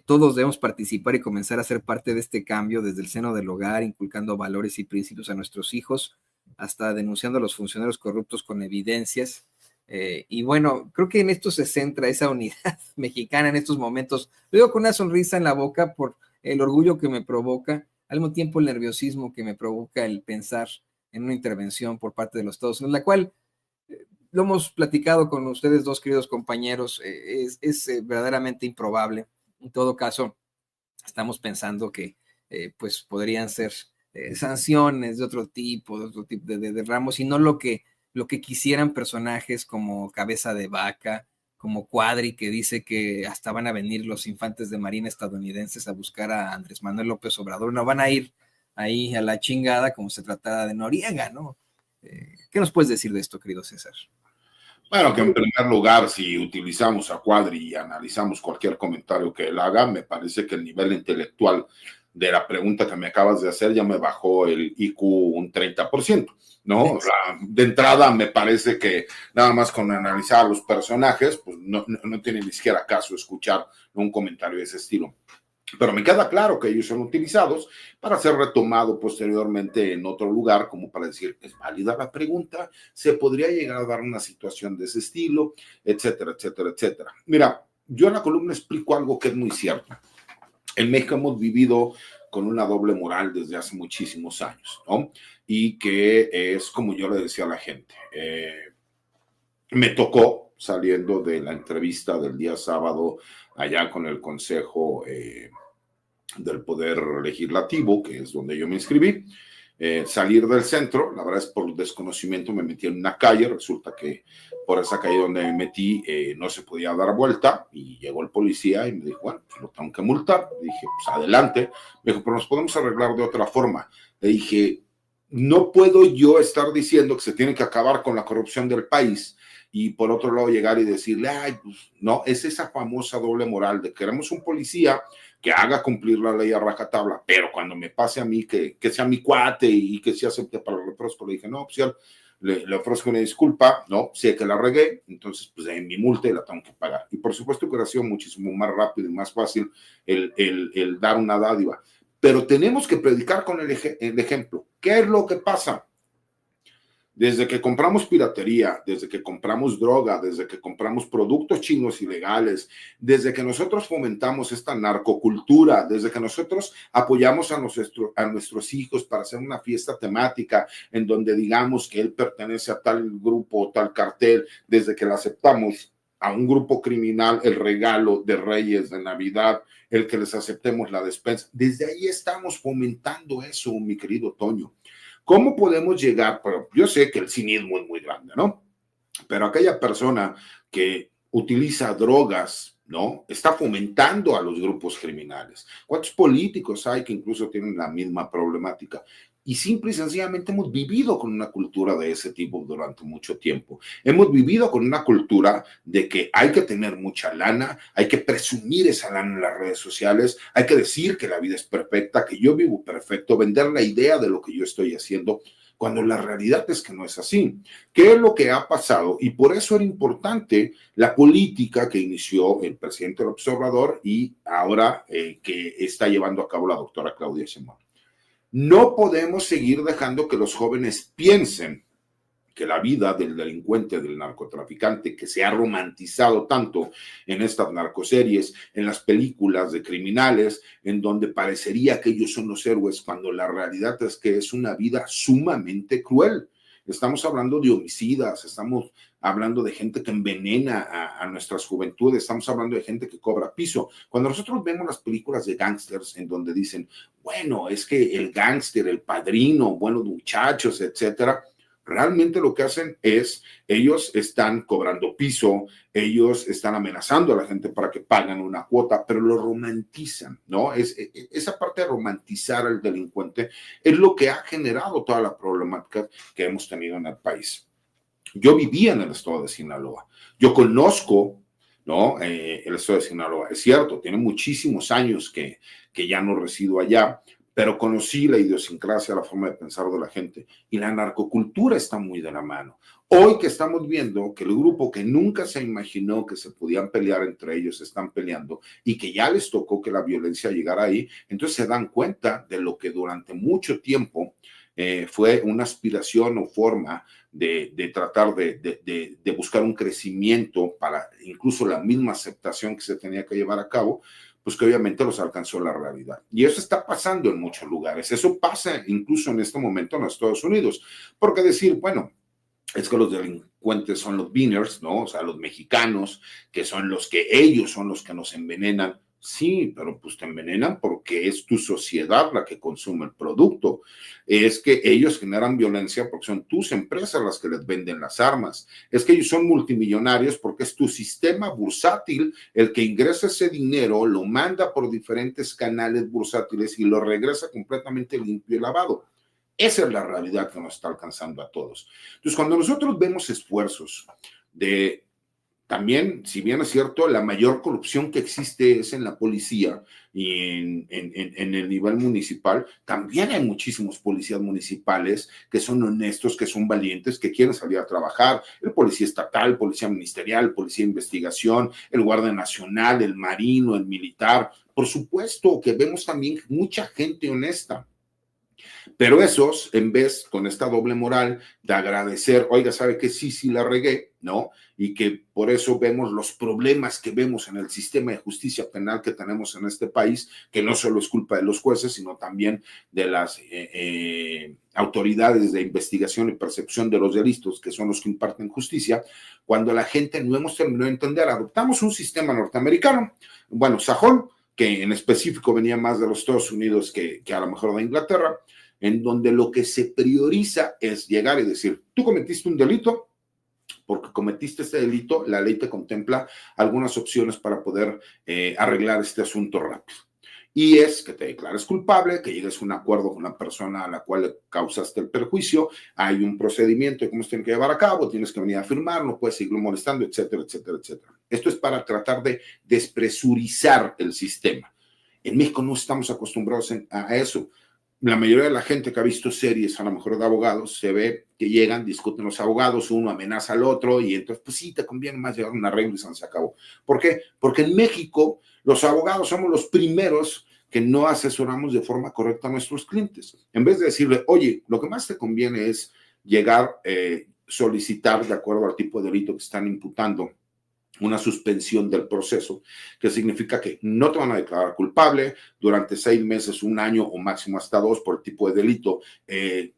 todos debemos participar y comenzar a ser parte de este cambio desde el seno del hogar, inculcando valores y principios a nuestros hijos, hasta denunciando a los funcionarios corruptos con evidencias. Y bueno, creo que en esto se centra esa unidad mexicana en estos momentos. Lo digo con una sonrisa en la boca por el orgullo que me provoca, al mismo tiempo el nerviosismo que me provoca el pensar en una intervención por parte de los Estados Unidos, la cual lo hemos platicado con ustedes dos, queridos compañeros, es verdaderamente improbable. En todo caso, estamos pensando que pues podrían ser sanciones de otro tipo de ramos, y no lo que quisieran personajes como Cabeza de Vaca, como Cuadri, que dice que hasta van a venir los infantes de marina estadounidenses a buscar a Andrés Manuel López Obrador. No van a ir ahí a la chingada como se tratara de Noriega, ¿no? ¿Qué nos puedes decir de esto, querido César? Bueno, que en primer lugar, si utilizamos a Cuadri y analizamos cualquier comentario que él haga, me parece que el nivel intelectual de la pregunta que me acabas de hacer ya me bajó el IQ un 30%, ¿no? O sea, de entrada me parece que nada más con analizar a los personajes, pues no tiene ni siquiera caso escuchar un comentario de ese estilo. Pero me queda claro que ellos son utilizados para ser retomado posteriormente en otro lugar, como para decir, es válida la pregunta, se podría llegar a dar una situación de ese estilo, etcétera, etcétera, etcétera. Mira, yo en la columna explico algo que es muy cierto. En México hemos vivido con una doble moral desde hace muchísimos años, ¿no? Y que es como yo le decía a la gente. Me tocó, saliendo de la entrevista del día sábado, allá con el Consejo del Poder Legislativo, que es donde yo me inscribí, salir del centro. La verdad es por desconocimiento me metí en una calle, resulta que por esa calle donde me metí no se podía dar vuelta, y llegó el policía y me dijo, bueno, pues lo tengo que multar. Le dije, pues adelante. Me dijo, pero nos podemos arreglar de otra forma. Le dije, no puedo yo estar diciendo que se tiene que acabar con la corrupción del país y por otro lado llegar y decirle, ay, pues no, es esa famosa doble moral de queremos un policía que haga cumplir la ley a rajatabla, pero cuando me pase a mí que sea mi cuate y que se acepte para el refresco. Le dije, no, oficial, le ofrezco una disculpa, no, sé que la regué, entonces pues en mi multa la tengo que pagar. Y por supuesto que hubiera sido muchísimo más rápido y más fácil el dar una dádiva. Pero tenemos que predicar con el ejemplo. ¿Qué es lo que pasa? Desde que compramos piratería, desde que compramos droga, desde que compramos productos chinos ilegales, desde que nosotros fomentamos esta narcocultura, desde que nosotros apoyamos a nuestros hijos para hacer una fiesta temática en donde digamos que él pertenece a tal grupo o tal cartel, desde que le aceptamos a un grupo criminal el regalo de Reyes, de Navidad, el que les aceptemos la despensa, desde ahí estamos fomentando eso, mi querido Toño. ¿Cómo podemos llegar? Pero yo sé que el cinismo es muy grande, ¿no? Pero aquella persona que utiliza drogas, ¿no? Está fomentando a los grupos criminales. ¿Cuántos políticos hay que incluso tienen la misma problemática? Y simple y sencillamente hemos vivido con una cultura de ese tipo durante mucho tiempo. Hemos vivido con una cultura de que hay que tener mucha lana, hay que presumir esa lana en las redes sociales, hay que decir que la vida es perfecta, que yo vivo perfecto, vender la idea de lo que yo estoy haciendo, cuando la realidad es que no es así. ¿Qué es lo que ha pasado? Y por eso era importante la política que inició el presidente López Obrador y ahora que está llevando a cabo la doctora Claudia Sheinbaum. No podemos seguir dejando que los jóvenes piensen que la vida del delincuente, del narcotraficante, que se ha romantizado tanto en estas narcoseries, en las películas de criminales, en donde parecería que ellos son los héroes, cuando la realidad es que es una vida sumamente cruel. Estamos hablando de homicidas, estamos hablando de gente que envenena a nuestras juventudes, estamos hablando de gente que cobra piso. Cuando nosotros vemos las películas de gángsters en donde dicen, bueno, es que el gángster, el padrino, buenos muchachos, etcétera, realmente lo que hacen es, ellos están cobrando piso, ellos están amenazando a la gente para que paguen una cuota, pero lo romantizan, ¿no? Esa parte de romantizar al delincuente es lo que ha generado toda la problemática que hemos tenido en el país. Yo vivía en el estado de Sinaloa, yo conozco, ¿no? El estado de Sinaloa, es cierto, tiene muchísimos años que ya no resido allá, pero conocí la idiosincrasia, la forma de pensar de la gente, y la narcocultura está muy de la mano. Hoy que estamos viendo que el grupo que nunca se imaginó que se podían pelear entre ellos están peleando y que ya les tocó que la violencia llegara ahí, entonces se dan cuenta de lo que durante mucho tiempo fue una aspiración o forma de tratar de buscar un crecimiento para incluso la misma aceptación que se tenía que llevar a cabo, pues que obviamente los alcanzó la realidad. Y eso está pasando en muchos lugares. Eso pasa incluso en este momento en los Estados Unidos. Porque decir, bueno, es que los delincuentes son los beaners, ¿no? O sea, los mexicanos, que son los que ellos son los que nos envenenan. Sí, pero pues te envenenan porque es tu sociedad la que consume el producto. Es que ellos generan violencia porque son tus empresas las que les venden las armas. Es que ellos son multimillonarios porque es tu sistema bursátil el que ingresa ese dinero, lo manda por diferentes canales bursátiles y lo regresa completamente limpio y lavado. Esa es la realidad que nos está alcanzando a todos. Entonces, cuando nosotros vemos esfuerzos de también, si bien es cierto, la mayor corrupción que existe es en la policía y en el nivel municipal, también hay muchísimos policías municipales que son honestos, que son valientes, que quieren salir a trabajar. El policía estatal, el policía ministerial, el policía de investigación, el guardia nacional, el marino, el militar. Por supuesto que vemos también mucha gente honesta. Pero esos, en vez con esta doble moral de agradecer, oiga, ¿sabe qué? Sí, la regué, ¿no? Y que por eso vemos los problemas que vemos en el sistema de justicia penal que tenemos en este país, que no solo es culpa de los jueces, sino también de las autoridades de investigación y percepción de los delitos, que son los que imparten justicia, cuando la gente no hemos terminado de entender, adoptamos un sistema norteamericano, bueno, sajón, que en específico venía más de los Estados Unidos que a lo mejor de Inglaterra, en donde lo que se prioriza es llegar y decir, tú cometiste un delito, porque cometiste este delito, la ley te contempla algunas opciones para poder arreglar este asunto rápido. Y es que te declares culpable, que llegues a un acuerdo con la persona a la cual le causaste el perjuicio, hay un procedimiento de cómo se tiene que llevar a cabo, tienes que venir a firmar, no puedes seguirlo molestando, etcétera, etcétera, etcétera. Esto es para tratar de despresurizar el sistema. En México no estamos acostumbrados a eso. La mayoría de la gente que ha visto series, a lo mejor de abogados, se ve que llegan, discuten los abogados, uno amenaza al otro y entonces, pues sí, te conviene más llegar a un arreglo y se acabó. ¿Por qué? Porque en México los abogados somos los primeros que no asesoramos de forma correcta a nuestros clientes. En vez de decirle, oye, lo que más te conviene es llegar, solicitar de acuerdo al tipo de delito que están imputando, una suspensión del proceso, que significa que no te van a declarar culpable durante 6 meses, 1 año o máximo hasta 2 por el tipo de delito.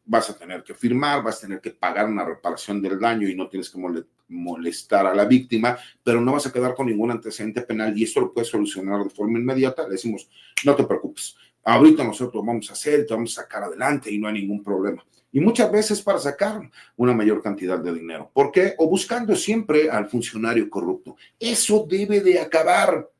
Vas a tener que firmar, vas a tener que pagar una reparación del daño y no tienes que molestar a la víctima, pero no vas a quedar con ningún antecedente penal y esto lo puedes solucionar de forma inmediata. Le decimos, no te preocupes, ahorita nosotros vamos a hacer, te vamos a sacar adelante y no hay ningún problema. Y muchas veces para sacar una mayor cantidad de dinero. ¿Por qué? O buscando siempre al funcionario corrupto. Eso debe de acabar.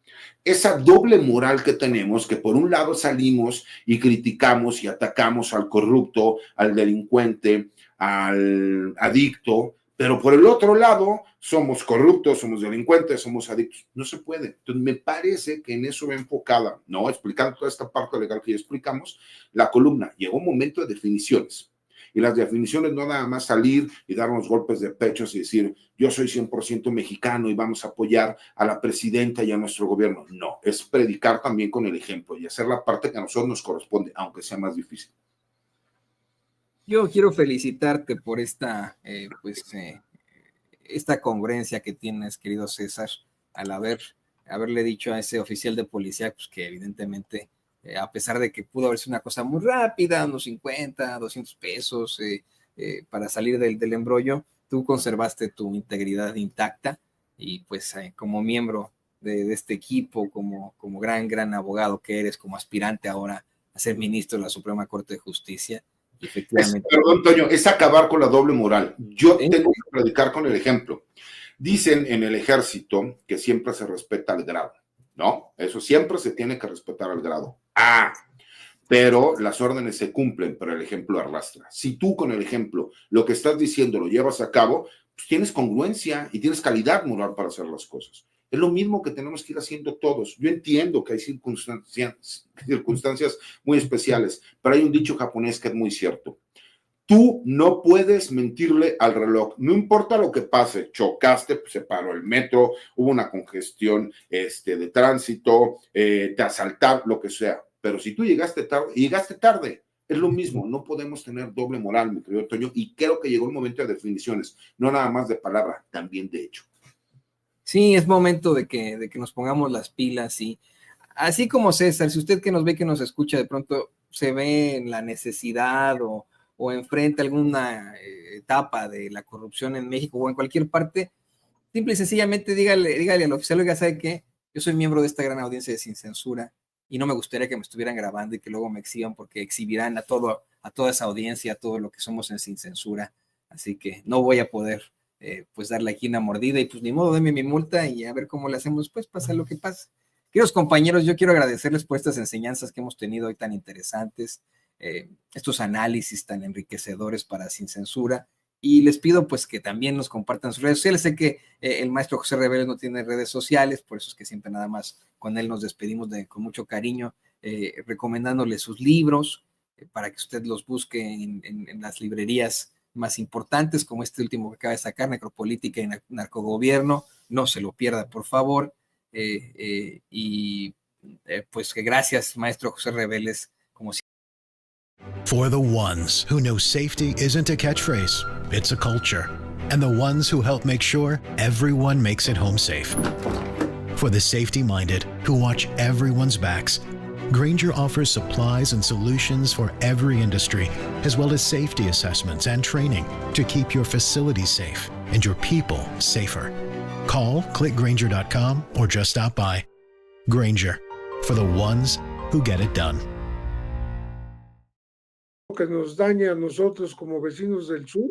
Esa doble moral que tenemos, que por un lado salimos y criticamos y atacamos al corrupto, al delincuente, al adicto, pero por el otro lado somos corruptos, somos delincuentes, somos adictos. No se puede. Entonces me parece que en eso va enfocada, ¿no? Explicando toda esta parte legal que ya explicamos, la columna. Llegó un momento de definiciones. Y las definiciones no nada más salir y darnos golpes de pechos y decir, yo soy 100% mexicano y vamos a apoyar a la presidenta y a nuestro gobierno. No, es predicar también con el ejemplo y hacer la parte que a nosotros nos corresponde, aunque sea más difícil. Yo quiero felicitarte por esta, esta congruencia que tienes, querido César, al haberle dicho a ese oficial de policía pues, que evidentemente... a pesar de que pudo haber sido una cosa muy rápida, unos 50, 200 pesos para salir del embrollo, tú conservaste tu integridad intacta y pues como miembro de este equipo, como gran abogado que eres, como aspirante ahora a ser ministro de la Suprema Corte de Justicia, efectivamente... Perdón, Toño, es acabar con la doble moral. Yo tengo que predicar con el ejemplo. Dicen en el ejército que siempre se respeta el grado, ¿no? Eso siempre se tiene que respetar al grado. Pero las órdenes se cumplen, pero el ejemplo arrastra. Si tú con el ejemplo lo que estás diciendo lo llevas a cabo, pues tienes congruencia y tienes calidad moral para hacer las cosas. Es lo mismo que tenemos que ir haciendo todos. Yo entiendo que hay circunstancias muy especiales, pero hay un dicho japonés que es muy cierto. Tú no puedes mentirle al reloj, no importa lo que pase, chocaste, pues se paró el metro, hubo una congestión de tránsito, te asaltaron, lo que sea, pero si tú llegaste tarde, es lo mismo, no podemos tener doble moral, mi querido Toño, y creo que llegó el momento de definiciones, no nada más de palabra, también de hecho. Sí, es momento de que nos pongamos las pilas y así como César, si usted que nos ve, que nos escucha, de pronto se ve en la necesidad o enfrenta alguna etapa de la corrupción en México o en cualquier parte, simple y sencillamente dígale al oficial, oiga, ¿sabe qué? Yo soy miembro de esta gran audiencia de Sin Censura y no me gustaría que me estuvieran grabando y que luego me exhiban porque exhibirán a toda esa audiencia, a todo lo que somos en Sin Censura. Así que no voy a poder pues darle aquí una mordida y pues ni modo, deme mi multa y a ver cómo le hacemos, pues pasa lo que pasa. Queridos compañeros, yo quiero agradecerles por estas enseñanzas que hemos tenido hoy tan interesantes, estos análisis tan enriquecedores para Sin Censura, y les pido pues que también nos compartan sus redes sociales. Sé que el maestro José Reveles no tiene redes sociales, por eso es que siempre nada más con él nos despedimos con mucho cariño, recomendándole sus libros para que usted los busque en las librerías más importantes, como este último que acaba de sacar, Necropolítica y Narcogobierno. No se lo pierda, por favor. Pues que gracias, maestro José Reveles, como siempre. For the ones who know safety isn't a catchphrase, it's a culture. And the ones who help make sure everyone makes it home safe. For the safety-minded who watch everyone's backs, Grainger offers supplies and solutions for every industry, as well as safety assessments and training to keep your facilities safe and your people safer. Call, clickgrainger.com, or just stop by. Grainger, for the ones who get it done. Que nos daña a nosotros como vecinos del sur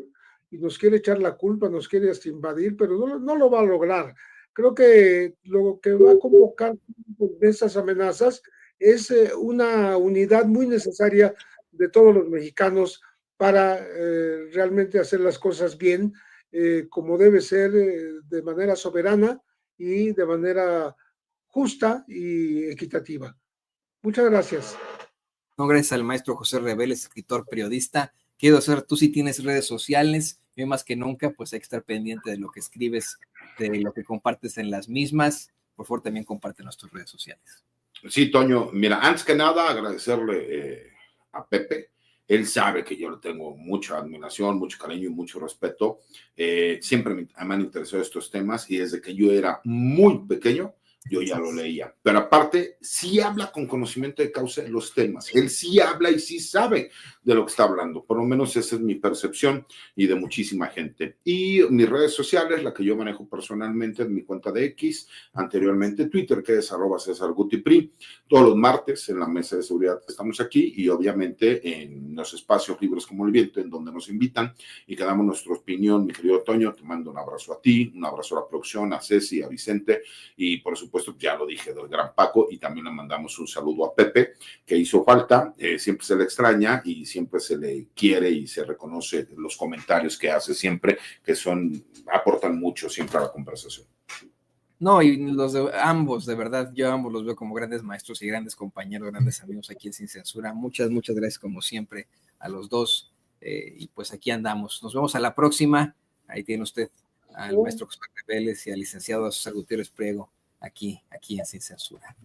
y nos quiere echar la culpa, nos quiere hasta invadir, pero no lo va a lograr. Creo que lo que va a convocar de esas amenazas es una unidad muy necesaria de todos los mexicanos para realmente hacer las cosas bien, como debe ser, de manera soberana y de manera justa y equitativa. Muchas gracias. No, gracias al maestro José Reveles, escritor, periodista. Quiero saber, tú sí tienes redes sociales, yo más que nunca, pues hay que estar pendiente de lo que escribes, de lo que compartes en las mismas. Por favor, también comparte nuestras redes sociales. Sí, Toño, mira, antes que nada agradecerle a Pepe. Él sabe que yo le tengo mucha admiración, mucho cariño y mucho respeto. Siempre me han interesado estos temas y desde que yo era muy pequeño, yo ya lo leía. Pero aparte, sí habla con conocimiento de causa de los temas. Él sí habla y sí sabe de lo que está hablando. Por lo menos esa es mi percepción y de muchísima gente. Y mis redes sociales, la que yo manejo personalmente en mi cuenta de X, anteriormente Twitter, que es @CesarGutiPri. Todos los martes en la mesa de seguridad estamos aquí y obviamente en los espacios libres como el viento, en donde nos invitan y que damos nuestra opinión. Mi querido Toño, te mando un abrazo a ti, un abrazo a la producción, a Ceci, a Vicente y por supuesto, ya lo dije, del gran Paco, y también le mandamos un saludo a Pepe, que hizo falta, siempre se le extraña y siempre se le quiere y se reconoce los comentarios que hace siempre, que aportan mucho siempre a la conversación. No, y ambos, de verdad, yo ambos los veo como grandes maestros y grandes compañeros, grandes amigos aquí en Sin Censura. Muchas gracias como siempre a los dos, y pues aquí andamos. Nos vemos a la próxima. Ahí tiene usted al maestro José Reveles y al licenciado César Gutiérrez Priego, aquí en Sin Censura.